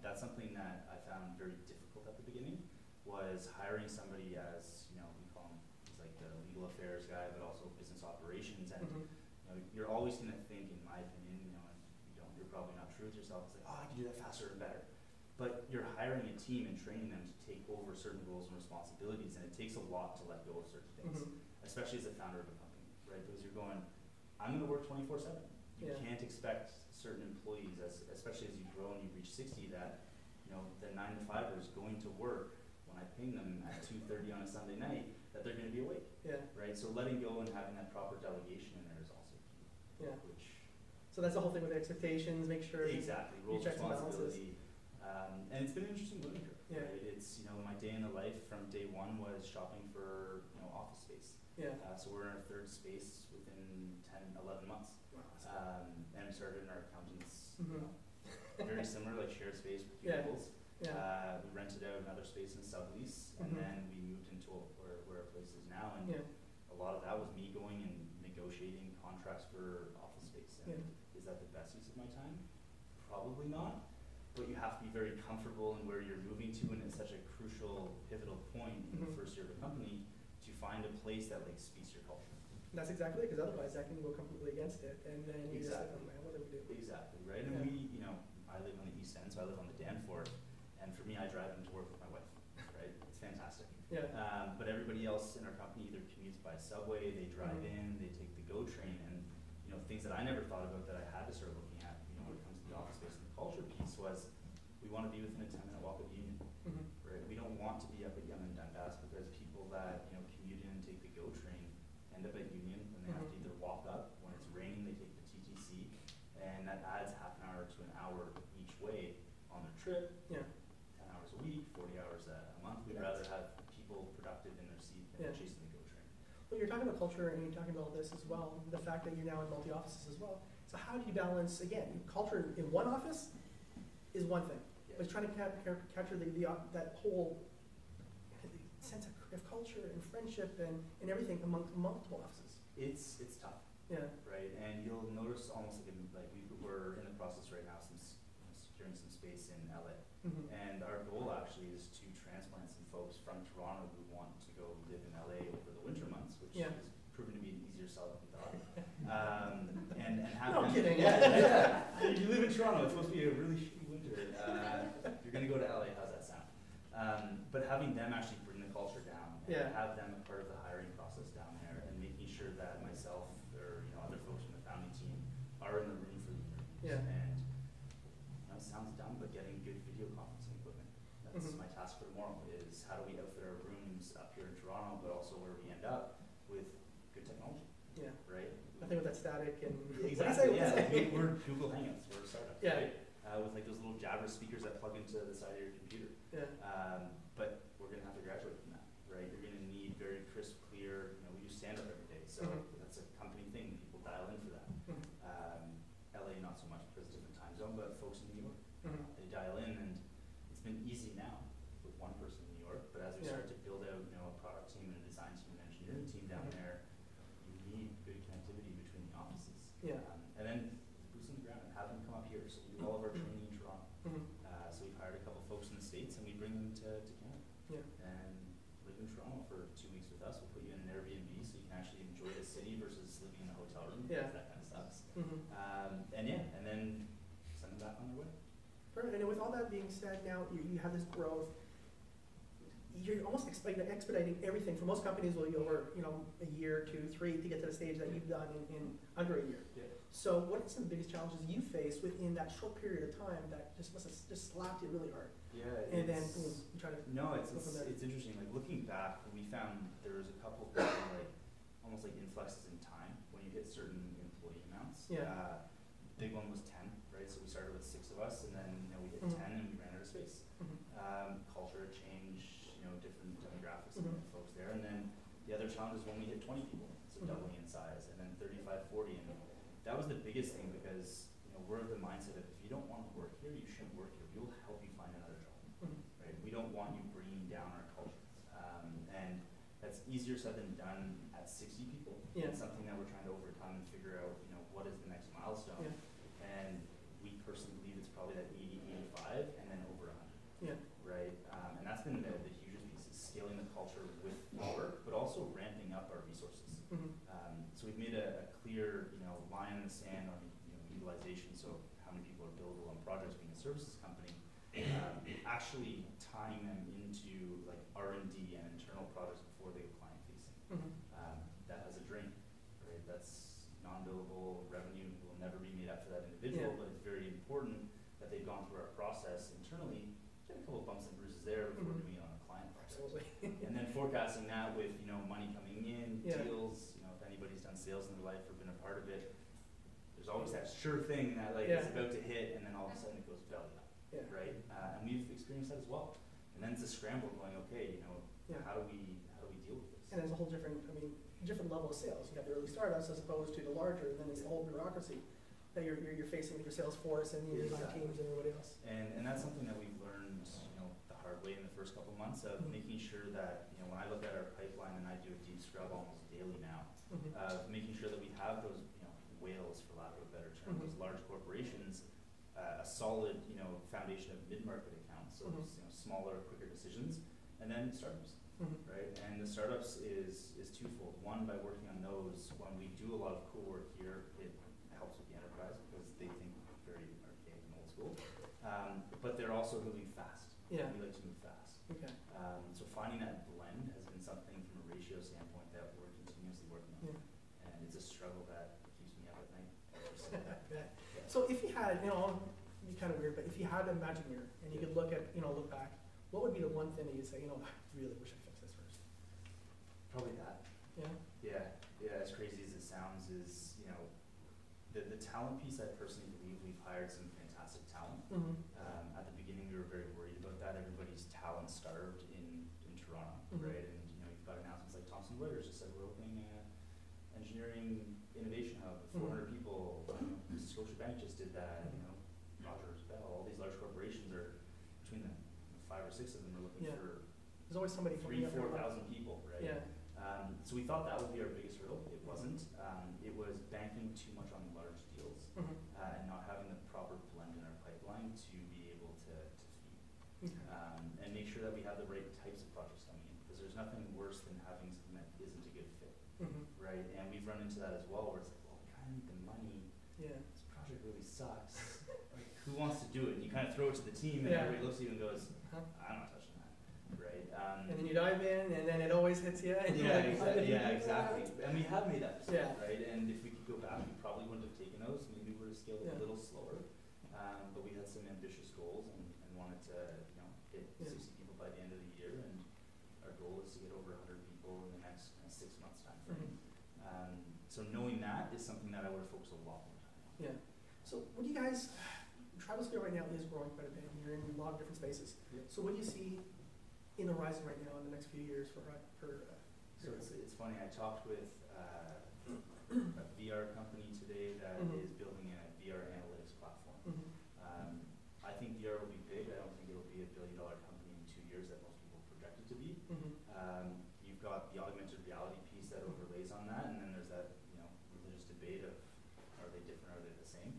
E: That's something that I found very difficult at the beginning, was hiring somebody as, you know, we call him, he's like the legal affairs guy, but also business operations. And you know, you're always going to think, in my opinion, you know, if you don't, you're probably not true with yourself. It's like, oh, I can do that faster and better. But you're hiring a team and training them to take over certain roles and responsibilities, and it takes a lot to let go of certain things, especially as a founder of a company, right? Because you're going, I'm going to work 24/7. You can't expect certain employees, especially as you grow and you reach 60, that, you know, the 9 to 5er is going to work when I ping them at 2:30 on a Sunday night, that they're going to be awake, right? So letting go and having that proper delegation in there is also key.
A: So that's the whole thing with expectations, make sure
E: exactly roles,
A: checks and balances.
E: responsibility, and it's been an interesting learning curve. Right? It's, you know, my day in the life from day one was shopping for, you know, office space. So we're in our 3rd space within 10, 11 months. And we started in our accountants, you know, very similar, like shared space with cubicles. We rented out another space in sublease, and then we moved into where our place is now. And a lot of that was me going and negotiating contracts for office space. And is that the best use of my time? Probably not. But you have to be very comfortable in where you're moving to, and it's such a crucial, pivotal point in the first year of a company to find a place that like speaks your culture.
A: That's exactly it, because otherwise that can go completely against it, and then you just like, oh man, what do we do?
E: Exactly, right? And we, you know, I live on the East End, so I live on the Danforth, and for me, I drive into work with my wife, right? It's fantastic. But everybody else in our company either commutes by subway, they drive in, they take the GO train, and, you know, things that I never thought about that I had to start looking at, you know, when it comes to the office space and the culture piece was, we want to be within a 10-minute walk of Union, right? We don't want to be up at Yonge and Dundas, because people that, you know, commute in and take the GO train end up at Union, and they have to either walk up, when it's raining they take the TTC, and that adds half an hour to an hour each way on their trip. 10 hours a week, 40 hours a month. We'd rather have people productive in their seat than chasing the GO train.
A: Well, you're talking about culture, and you're talking about this as well, the fact that you're now in multi-offices as well. So how do you balance, again, culture in one office is one thing, but trying to capture that whole sense of culture and friendship and everything among multiple offices.
E: It's tough. Right, and you'll notice almost like we're in the process right now, securing some space in LA, and our goal actually is to transplant some folks from Toronto who want to go live in LA over the winter months, which has proven to be an easier sell than we thought. And have
A: no kidding.
E: You live in Toronto, it's supposed to be a really shitty winter. You're going to go to LA, how's that sound? But having them actually bring the culture down, and have them a part of the hiring process down there, and making sure that myself or, you know, other folks from the founding team are in the room for the interviews. And, you know, it sounds dumb, but getting good video conferencing equipment. That's my task for tomorrow, is how do we outfit our rooms up here in Toronto, but also where we end up with good technology. Right?
A: Nothing with that static and
E: exactly. We're Google Hangouts. We're a startup. Right? With like those little Jabra speakers that plug into the side of your computer. But we're gonna have to graduate from that, right? You're gonna need very crisp, clear. You know, we use stand-up every day, so that's a company thing. People dial in for that. LA not so much because it's a different time zone, but folks in New York, they dial in, and it's been easy now with one person in New York. But as we start to build out, you know, a product team and a design team and engineering team down there, you need good connectivity between the offices. And then boots on the ground and have them come up here. So we do all of our training in Toronto. So we've hired a couple folks in the States, and we bring them to Canada. And live in Toronto for 2 weeks with us. We'll put you in an Airbnb so you can actually enjoy the city versus living in a hotel room, because that kind of sucks. And then send them back on their way.
A: Perfect. And with all that being said, now you have this growth. You're almost expediting everything. For most companies, will you over a year, 2, 3 to get to the stage that you've done in under a year.
E: Yeah.
A: So, what are some of the biggest challenges you face within that short period of time that just must have just slapped you really hard?
E: Yeah.
A: And then boom, you try to
E: no, it's
A: go from there.
E: it's interesting. Like looking back, we found there was a couple of like almost like influxes in time when you hit certain employee amounts.
A: Yeah.
E: Big one was 10, right? So we started with 6 of us, and then we hit
A: Mhm.
E: 10, and we ran out of space. Culture change, different demographics and folks there, and then the other challenge is when we hit 20 people, so doubling in size, and then 35, 40, and that was the biggest thing because we're of the mindset of if you don't want to work here, you shouldn't work here. We will help you find another job, right? We don't want you bringing down our culture, and that's easier said than done at 60 people.
A: Yeah.
E: It's something that we're trying to overcome and figure out, what is the next milestone.
A: Yeah.
E: And we personally believe it's probably that 80, 85, and then over 100.
A: Yeah.
E: Right? And that's been the hugest piece, is scaling the culture with the work, but also ramping up our resources. So we've made a clear, line in the sand on, utilization, so how many people are billable on projects being a services company, actually tying them into like R&D and internal projects before they go client facing. That has a drain, right? That's non-billable revenue, will never be made up for that individual, but it's very important that they've gone through our process internally, get a couple of bumps and bruises there before doing it on a client project. And then forecasting that with, money coming in, deals, if anybody's done sales in their life or been a part of it, there's always that sure thing that it's about to hit, and then all of a sudden it goes belly up, right? And we've experienced that as well. And then it's a scramble going, okay, how do we deal with this?
A: And there's a whole different level of sales. You have the early startups as opposed to the larger, and then it's the whole bureaucracy that you're facing with your sales force and your design teams and everybody else.
E: And that's something that we've learned, the hard way in the first couple months of making sure that, when I look at our pipeline, and I do a deep scrub almost daily now, making sure that we have those, whales, for lack of a better term, those large corporations, a solid, foundation of mid-market accounts, so smaller, quicker decisions, and then startups, right? And the startups is twofold. One, by working on those, when we do a lot of cool work here, it helps with the enterprise because they think very archaic and old school, but they're also moving fast.
A: Yeah.
E: We like to move fast.
A: Okay.
E: So finding that blend has been something from a ratio standpoint that we're continuously working on. And it's a struggle that keeps me up at night.
A: So if you had, it'd be kind of weird, but if you had a magic mirror and you could look back, what would be the one thing that you'd say, I really wish I fixed this first?
E: Probably that.
A: Yeah?
E: Yeah, as crazy as it sounds is, the talent piece, I personally believe we've hired some fantastic talent. At the beginning, we were very worried about that. Everybody's talent starved in Toronto, right? And, you've got announcements like Thomson Reuters just said we're opening an engineering innovation hub with 400 people. Scotiabank just did that, Rogers, Bell, all these large corporations are, between them, 5 or 6 of them are looking for
A: there's always somebody
E: 3,000 to 4,000 people, right?
A: Yeah.
E: So we thought that would be our biggest hurdle. It wasn't. It was banking too much on large deals and not having the proper blend in our pipeline to be able to feed. And make sure that we have the right types of projects coming in, because there's nothing worse than having something that isn't a good fit, right? And we've run into that as well, where it's like, well, we kind of need the money.
A: Yeah.
E: This project really sucks. Like, who wants to do it? And you kind of throw it to the team, and everybody looks at you and goes, I'm not touching that, right?
A: And then you dive in, and then it always hits you. And
E: Exactly. And we have made that mistake, right? And if we could go back, we probably wouldn't have taken those. Maybe we would have scaled it a little slower. But we had some ambitious goals and wanted to, hit 60 people by the end of the year. And our goal is to get over 100 people in the next 6 months time frame. So knowing that is something that I would have focused a lot more time on.
A: Yeah. So what do you guys, TribalScale right now is growing quite a bit. You're in a lot of different spaces. So what do you see in the horizon right now in the next few years for
E: so it's funny, I talked with a VR company today that is building a VR analytics platform. I think VR will be big. I don't think it will be a billion-dollar company in 2 years that most people project it to be. You've got the augmented reality piece that overlays on that, and then there's that religious debate of are they different, are they the same?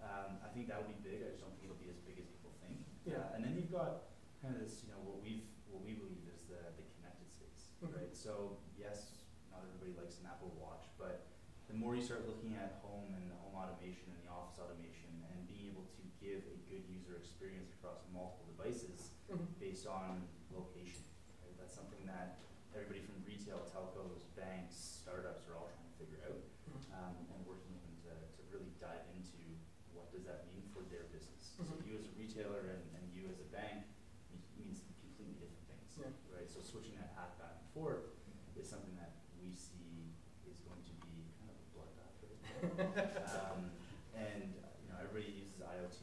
E: I think that'll be big. I just don't think it'll be as big as people think. And then you've got kind of this, what we believe is the connected space, right? So yes, not everybody likes an Apple Watch, but the more you start looking at home and the home automation and the office automation and being able to give a good user experience across multiple devices based on location. Right? That's something that everybody from retail, telcos, banks, startups are all trying to figure out, and working with them to really dive into what does that mean for their business. So you as a retailer and you as a bank means completely different things, right? So switching that hat back and forth is something that we see is going to be kind of a bloodbath right now. And everybody uses IoT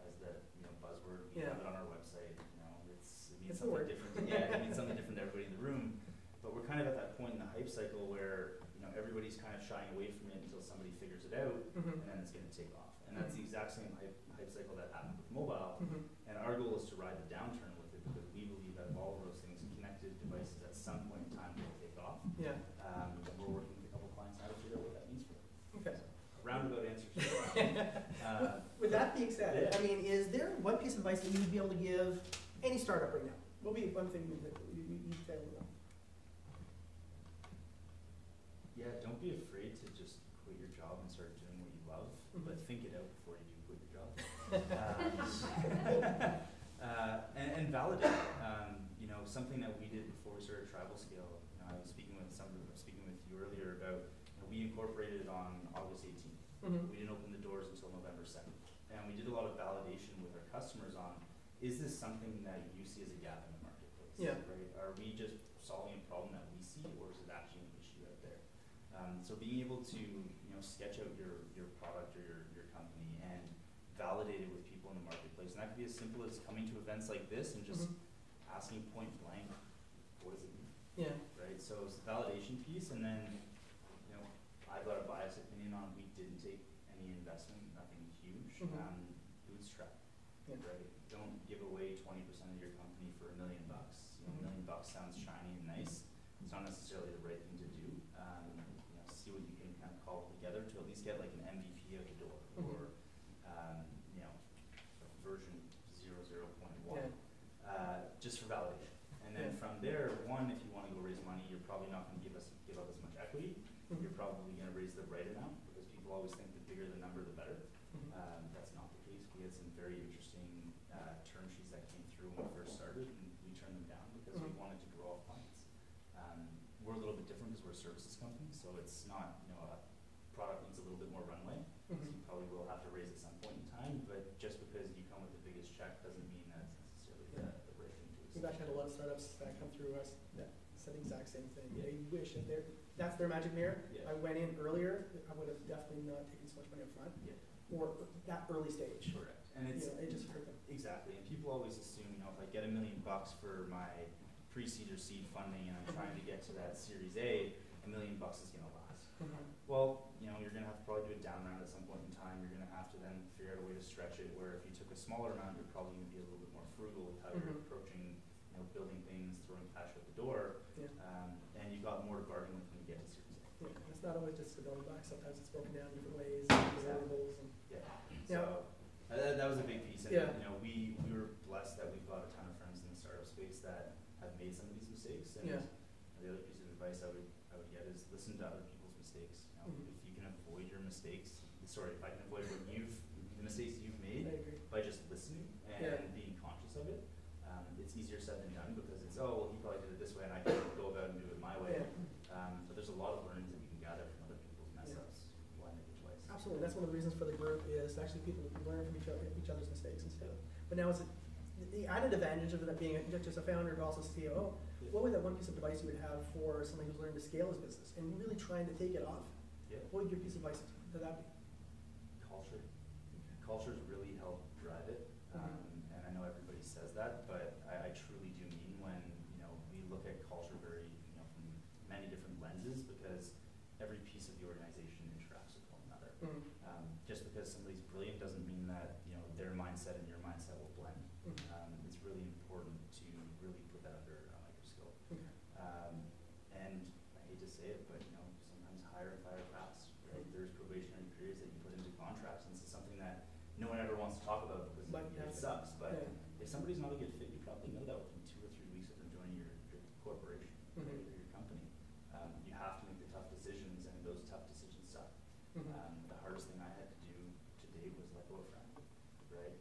E: as the buzzword. We have it on our website. It means something different. Yeah, it means something different to everybody in the room. But we're kind of at that point in the hype cycle where everybody's kind of shying away from it until somebody figures it out, and then it's going to take off. And that's the exact same hype cycle that happened with mobile. And our goal is to ride the downturn with it because we believe that all of those things, connected devices, at some point in time will take off.
A: Yeah.
E: And we're working with a couple clients now to figure out what that means for them.
A: Okay.
E: So, roundabout answer.
A: With that being said, I mean, is there one piece of advice that you would be able to give any startup right now? What would be one thing you say?
E: Yeah, don't be afraid to just quit your job and start doing what you love, but think it out before you do quit your job. And validate. Something that we did before we started Tribal Scale. I was speaking with you earlier about we incorporated on August 18th. We didn't open the doors until November 2nd, and we did a lot of validation with our customers on: is this something that you see as a gap in the marketplace?
A: Yeah.
E: Right? Are we just solving a problem that we see, or is it actually an issue out there? So being able to sketch out your product or your company and validate it with people in the marketplace, and that could be as simple as coming to events like this and just asking point blank, what does it mean?
A: Yeah.
E: Right. So it's the validation piece, and then I've got a biased opinion on we didn't take any investment, nothing huge. Bootstrap.
A: Yeah.
E: Right. Don't give away 20% of your company for $1 million. $1 million sounds shiny and nice. It's not necessarily the right thing to do. See what you can kind of cobble together to at least get like an MVP out the door, or version 0.1, just for validation. And then from there, if you want to go raise money, you're probably not going to give up as much equity. You're probably going to raise the right amount because people always think the bigger the number, the better. That's not the case. We had some very interesting term sheets that came through when we first started, and we turned them down because we wanted to grow our clients. We're a little bit different because we're a services company, so it's not, a product needs a little bit more runway. So you probably will have to raise at some point in time, but just because you come with the biggest check doesn't mean that's necessarily the right thing to do.
A: We've actually had a lot of startups that come through us that said the exact same thing. They wish that that's their magic mirror. I went in earlier, I would have definitely not taken so much money up front, or that early stage.
E: Correct. And it
A: just hurt them.
E: Exactly. And people always assume, if I get $1 million for my pre-seed or seed funding and I'm trying to get to that Series A, $1 million is going to last. Well, you're going to have to probably do a down round at some point in time. You're going to have to then figure out a way to stretch it, where if you took a smaller amount, you're probably going to be a little bit more frugal with how you're approaching, building things, throwing cash out the door, and you've got more to bargain with when you get to Series A.
A: Yeah, it's not always just $1 million. Sometimes it's broken down different ways.
E: Exactly. So that was a big piece. And we were blessed that we've got a ton of friends in the startup space that have made some of these mistakes. And the other piece of advice I would get is listen to other people's mistakes. If you can avoid your mistakes, if I can avoid the mistakes you've made by just listening and being conscious of it, it's easier said than done because it's, he probably did it this way and I can go about and do it my way. But there's a lot of learnings that we can gather from other people's mess ups. Why make it twice?
A: Absolutely. That's one of the reasons for the group is actually people learn from each other's mistakes and stuff. But now it's the added advantage of being just a founder but also COO. What would that one piece of advice you would have for somebody who's learning to scale his business and really trying to take it off? What would your piece of advice to that be?
E: Culture. Culture's really helped drive it. And I know everybody says that, but I truly do mean when we look at culture very from many different lenses, because every piece of the organization interacts with one another. Just because somebody's brilliant doesn't mean that their mindset and your mindset will blend. It's really important to really put that under a microscope. And I hate to say it, but sometimes hire and fire fast. Right? There's probationary periods that you put into contracts, and this is something that no one ever wants to talk about because it sucks. But if somebody's not a good fit, you probably know that within 2 or 3 weeks of them joining your corporation or your company. You have to make the tough decisions, and those tough decisions suck. The hardest thing I had to do today was let go of a friend, right?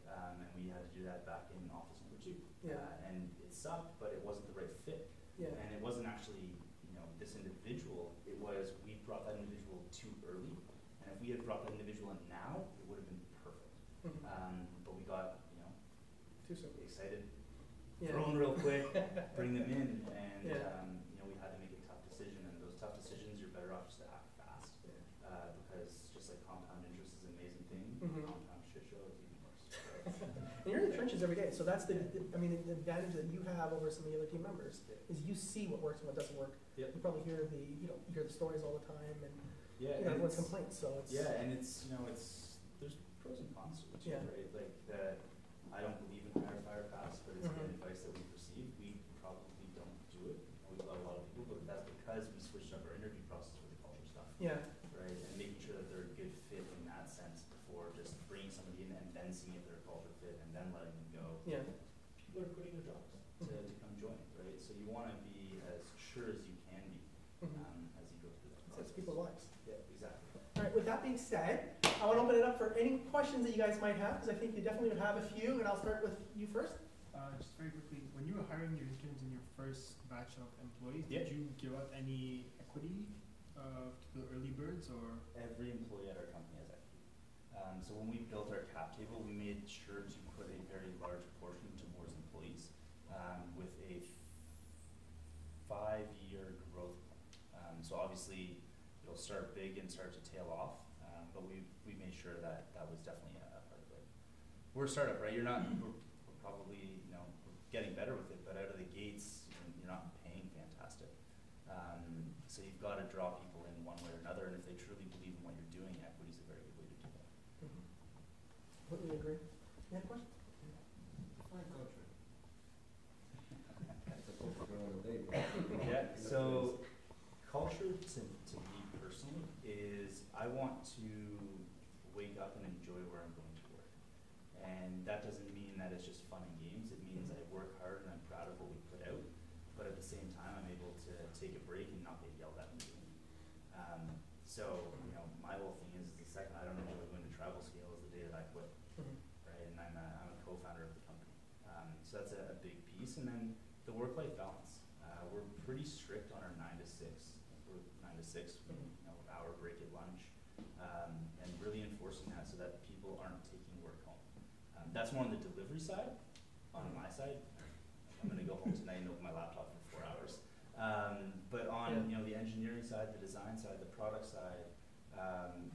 E: sucked, but it wasn't the right fit.
A: Yeah.
E: And it wasn't actually, you know, this individual, it was we brought that individual too early. And if we had brought that individual in now, it would have been perfect. But we got, you know,
A: too so
E: excited,
A: yeah.
E: thrown real quick, bring them in, and
A: yeah.
E: you know, we had to make a tough decision. And those tough decisions, you're better off just to act fast, because just like compound interest is an amazing thing, compound shit show is even worse.
A: And you're in the trenches every day, so that's the advantage that you have over some of the other team members is you see what works and what doesn't work.
E: Yep.
A: You probably hear the you hear the stories all the time, and
E: yeah,
A: everyone's complaints. So it's
E: and it's there's pros and cons to it too, right? Like I don't believe in hire, fire, pass, but it's good advice that we've received. We probably don't do it. We've got a lot of people, but that's because we switched up our interview process for the culture stuff.
A: Yeah.
E: Right, and making sure that they're a good fit in that sense before just bringing somebody in and then seeing if they're a culture fit and then letting them go.
A: Yeah.
E: People are quitting their jobs to come join, right? So you want to be as sure as you can be as you go through that process.
A: That's people's lives.
E: Yeah, exactly.
A: All right, with that being said, I want to open it up for any questions that you guys might have, because I think you definitely would have a few, and I'll start with you first.
I: Just very quickly, when you were hiring your interns in your first batch of employees, did you give out any equity to the early birds, or?
E: Every employee at our company has equity. So when we built our cap table, we made sure to put a very large portion towards employees with a 5-year growth plan. So obviously, it'll start big and start to tail off, but we made sure that was definitely a part of it. We're a startup, right? We're probably, we're getting better with it, but out of the gates, you're not paying fantastic. So you've got to draw people in one way or another, and if they truly believe in what you're doing, equity is a very good way to do that.
A: Completely agree. You had a question?
F: Define culture. That's a culture for another day.
E: Yeah, so culture to me personally is I want to wake up and enjoy where I'm going to work. And that doesn't mean that it's just fun and games. It means I work hard and I'm proud of what we put out, but at the same time I'm able to take a break and not get yelled at when doing it. So, my whole thing is the second I don't enjoy going to travel scale is the day that I quit. Right? And I'm a co-founder of the company. So that's a big piece. And then the work-life balance. We're pretty strict on our 9 to 6. We're 9 to 6, hour break at lunch, and really enforcing that so that people aren't taking work home. That's more on the delivery side. On my side, I'm going to go home tonight and open my laptop for 4 hours. But on the engineering side, the design side, the product side,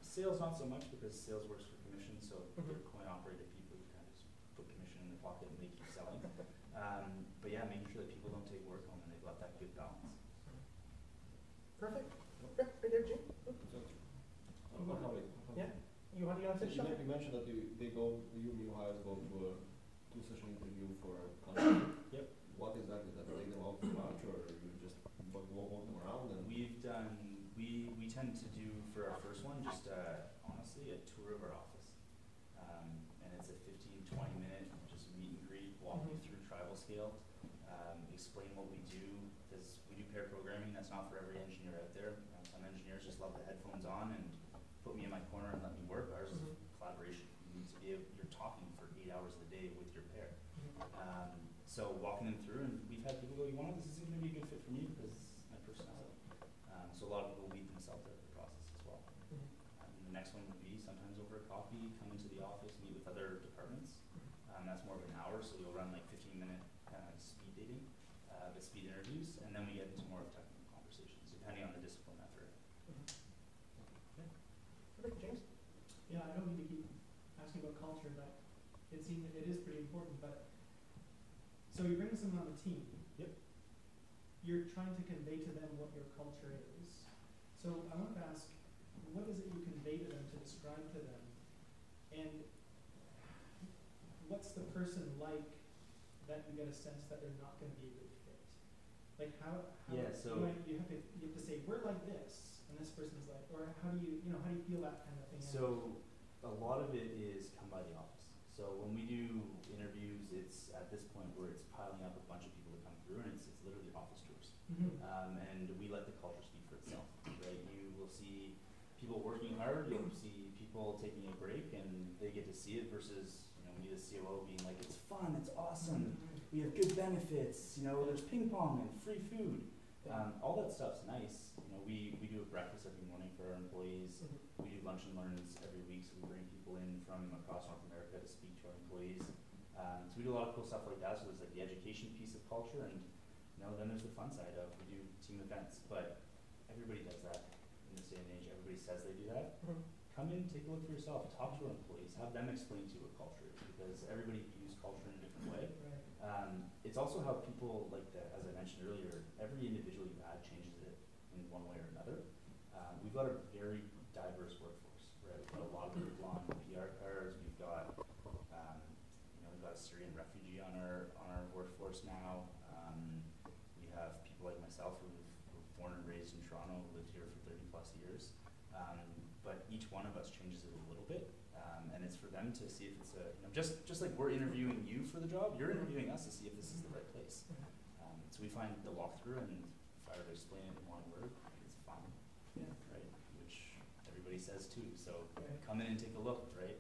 E: sales not so much because sales works for commission. So they're coin-operated people who kind of just put commission in their pocket and they keep selling. But yeah, making sure that people don't take work home and they've got that good balance.
A: Perfect. Right there, Jim. Yeah. You want to finish up?
F: You mentioned that you new hires go to a 2-session interview for a contract.
E: Yep.
F: What exactly? That take them out to lunch, or you just walk them around? And
E: We tend to do for our first one just honestly a tour of our office, and it's a 15-20 minute just meet and greet, walk you through tribal scale, explain what we do, because we do pair programming. That's not for every engineer out there. Some engineers just love the headphones on and put me in my corner and let me work. Ours is collaboration. You need to be you're talking for 8 hours a day with your pair. So walking them through, and we've had people go, this isn't going to be a good fit for me because my personality. So a lot of people weed themselves out of the process as well. The next one would be sometimes over a coffee, come into the office, meet with other departments. That's more of an hour, so we'll run like 15-minute speed dating, the speed interviews, and then we get into more of technical conversations, depending on the discipline that they're in.
A: Perfect, James.
B: Yeah, I don't mean to keep asking about culture, but it is pretty important. But so you're bringing someone on the team.
E: Yep.
B: You're trying to convey to them what your culture is. So I want to ask, what is it you convey to them, to describe to them, and what's the person like that you get a sense that they're not going to be a good fit? Like how you have to say we're like this, and this person's like, or how do you feel that kind of thing?
E: So a lot of it is come by the office. So when we do interviews, it's at this point where it's piling up a bunch of people to come through, and it's literally office tours. And we let the culture speak for itself, right? You will see people working hard, you'll see people taking a break, and they get to see it versus me, the COO, being like, it's fun, it's awesome, we have good benefits, you know, there's ping pong and free food. All that stuff's nice. You know, we do a breakfast every morning for our employees. We do lunch and learns every week, so we bring people in from across North America to speak to our employees. So we do a lot of cool stuff like that. So there's like the education piece of culture, and you know, then there's the fun side of we do team events. But everybody does that in this day and age. Everybody says they do that. Come in, take a look for yourself. Talk to our employees. Have them explain to you what culture is, because everybody views culture in a different way. It's also how people, like as I mentioned earlier, every individual you add changes it in one way or another. We've got a very diverse workforce, right? We've got a lot of people on PR cards. We've got, you know, we've got a Syrian refugee on our workforce now. We have people like myself who were born and raised in Toronto, lived here for 30 plus years. But each one of us changes it a little bit. And it's for them to see if it's a, you know, just like we're interviewing you for the job, you're interviewing us to see if this is the right place. So we find the walkthrough, and if I were to explain it in one word, it's fun, right? Which everybody says too. So come in and take a look, right?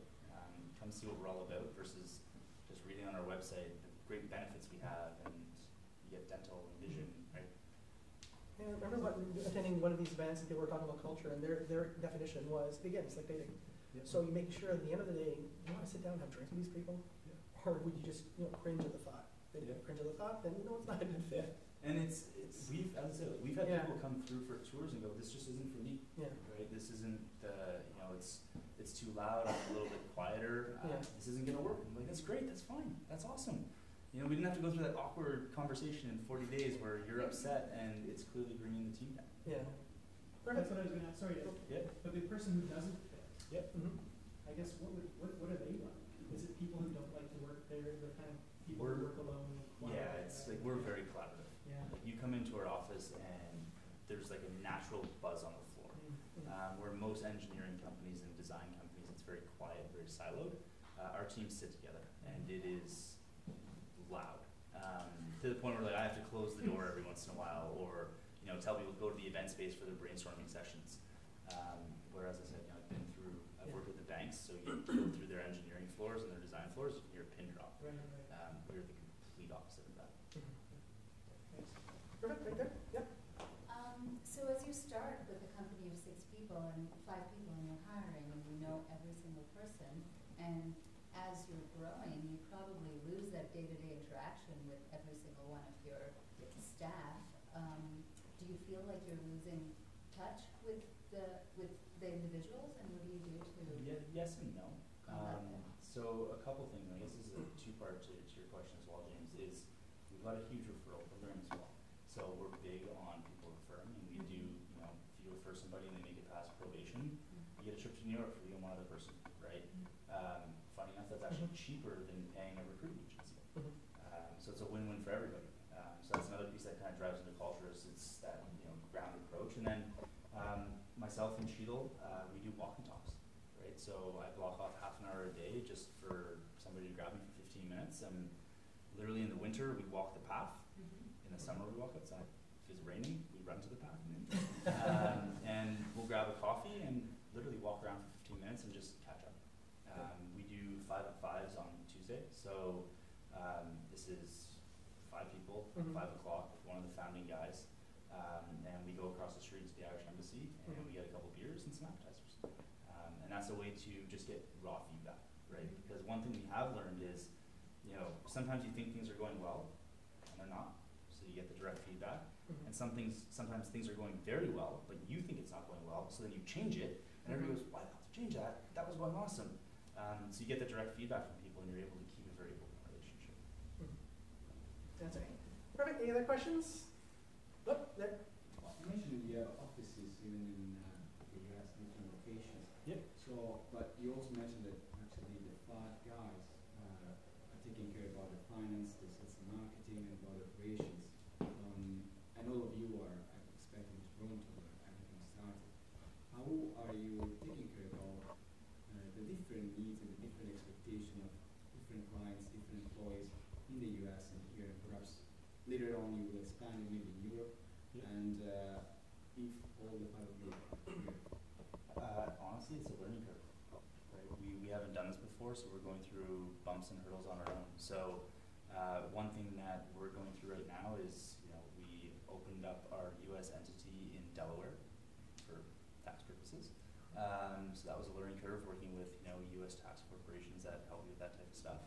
E: Come see what we're all about versus just reading on our website the great benefits we have, and you get dental and vision, right?
A: And I remember attending one of these events and people were talking about culture, and their definition was, again, it's like dating. So you make sure at the end of the day, you want to sit down and have drinks with these people, or would you just, you know, cringe at the thought? If you cringe at the thought, then you know it's not a good fit.
E: And we've, as I said, we've had people come through for tours and go, this just isn't for me, right? This isn't, you know, it's too loud, I'm a little bit quieter, this isn't gonna work. I'm like, that's great, that's fine, that's awesome. You know, we didn't have to go through that awkward conversation in 40 days where you're upset and it's clearly bringing the team down.
B: That's what I was gonna ask, sorry, but the person who doesn't fit, I guess what are they like? Is it people who don't like to work there, the kind of people who work alone?
E: It's like we're very collaborative. Like you come into our office and there's like a natural buzz on the floor. Where most engineering companies and design companies, it's very quiet, very siloed. Our teams sit together and it is loud. To the point where like I have to close the door every once in a while, or you know, tell people to go to the event space for their brainstorming sessions. Whereas I said, you know, I've worked with the banks, so you go through their engineering floors and their design floors, you hear a pin drop. We're the complete opposite of that.
A: Perfect, right there. Yep.
G: So as you start with a company of 6 people and 5 people and you're hiring and you know every single person, and as you're growing, you probably lose that day-to-day interaction with every single one of your staff. Do you feel like you're losing touch with the individuals, and what do you do to?
E: Yes and no. So a couple things. I guess this is a two-part to your question as well, James. Is we've got a huge referral program as well. So we're big on people referring, and we do. You know, if you refer somebody and they make it past probation, you get a trip to New York for you and one other person, right? Funny enough, that's actually cheaper than paying a recruiting agency. So it's a win-win for everybody. So that's another piece that kind of drives into culture. Is it's that, you know, ground approach, and then myself and Sheetal, we do walk and talks, right? So I block off half an hour a day just for somebody to grab me for 15 minutes. And literally in the winter, we walk the path. In the summer, we walk outside. If it's raining, we run to the path. And we'll grab a coffee and literally walk around for 15 minutes and just catch up. We do 5 at 5s on Tuesday. So this is 5 people, 5 o'clock with one of the founding guys. And we go across the street to the Irish Embassy and we get a couple beers and some appetizers. And that's a way to just get raw feedback, right? Because one thing we have learned is, you know, sometimes you think things are going well and they're not. So you get the direct feedback. And sometimes things are going very well, but you think it's not going well. So then you change it and everybody goes, why do I have to change that? That was going awesome. So you get the direct feedback from people and you're able to keep a very open relationship.
A: That's right. Perfect. Any other questions? Oh, there.
U: You mentioned the offices even in the US, different locations.
E: Yep.
U: So, but you also mentioned that actually the 5 guys are taking care about the finance, the sales and marketing, and about operations. And all of you are expecting Toronto where everything started. How are you taking care about the different needs and the different expectation of different clients, different employees in the US and here, and perhaps later on you will expand maybe in Europe? And if all the 5 of you are here?
E: Honestly, it's a learning curve. Right? We haven't done this before, so we're going through bumps and hurdles on our own. So One thing that we're going through right now is, we opened up our U.S. entity in Delaware for tax purposes. So that was a learning curve, working with U.S. tax corporations that help you with that type of stuff.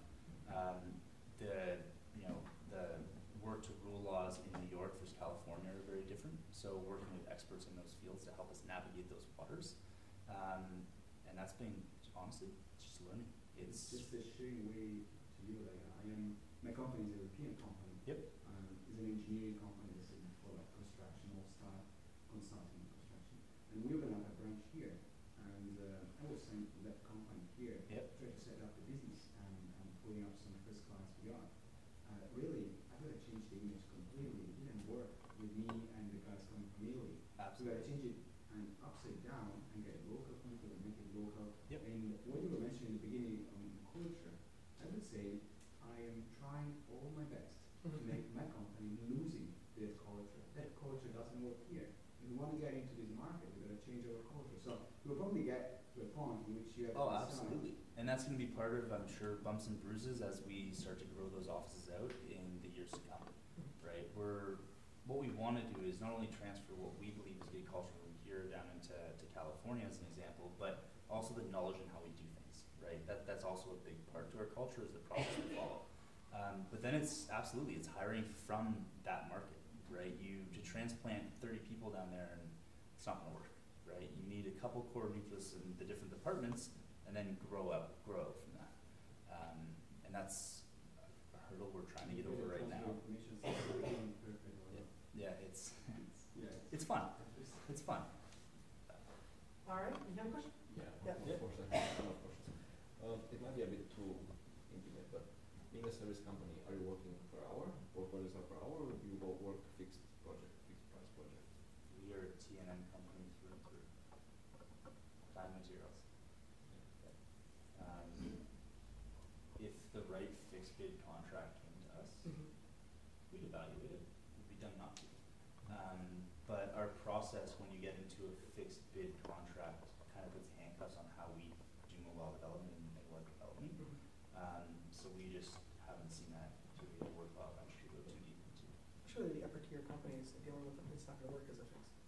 E: The work to rule laws in New York versus California are very different. So working with experts in those fields to help us navigate those waters, and that's been honestly just learning. It's
H: just a sharing way to you. Like my company is a European company.
E: Yep.
H: It's an engineering company that's for like construction, all style consulting and construction. And we opened up a branch here, and I was sent to that company here.
E: Yep.
H: Try to set up the business and putting up some first class VR. Really, I got to change the image completely. It didn't work with me and the guys coming from Italy.
E: Absolutely.
H: So I got to change it and upside down and get local people and make it local.
E: Yep.
H: And what you were mentioning in the beginning on culture, I would say I am trying all my best to make my company losing their culture. That culture doesn't work here. If we want to get into this market, we've got to change our culture. So we'll probably get to a point in which you have
E: Oh,
H: to decide.
E: absolutely. And that's going to be part of, I'm sure, bumps and bruises as we start to grow those offices out in the years to come, right? What we want to do is not only transfer what we believe is good culture from here down into California as an example, but also the knowledge in how we do things, right? That's also a big part to our culture, is the process we follow. But then it's hiring from that market, right? To transplant 30 people down there, and it's not going to work, right? You need a couple core nucleus in the different departments, and then grow out from that. And that's a hurdle we're trying to get over right now. Yeah, it's fun. It's fun.
A: All right, you have a question?
F: Yeah, of course, I have a lot of questions. It might be a bit too intimate, but being a service company, are you working per hour, or projects are per hour, or do you go work fixed price project?
E: We are a T&M company through and through. Time and materials. If the right fixed bid contract came to us, we'd evaluate it. We'd be dumb not to. But our process when you get into a fixed bid contract kind of puts handcuffs on how we do mobile development and web development. So we just haven't seen that to be a worthwhile venture to go too deep into.
A: Surely the upper tier companies dealing with them, it's not going to work as a fixed.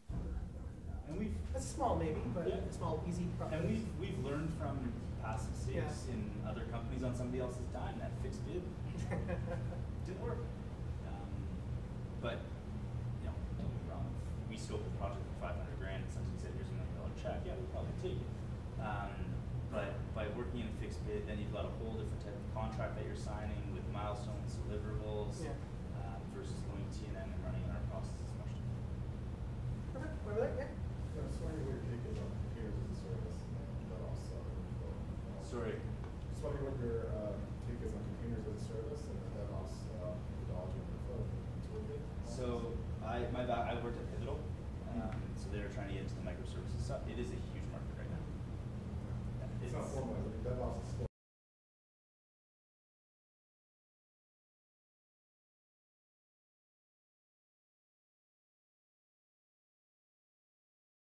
E: And
A: that's small maybe, but
E: yeah.
A: Small, easy
E: And we've learned from past mistakes in other companies on somebody else's dime. That fixed bid didn't work. But don't get me wrong. If we scoped the project for $500,000 and somebody said, "Here's $1 million check," yeah, we'd probably take it. But by working in a fixed bid, then you've got a whole different type of contract that you're signing with milestones, deliverables.
A: Yeah.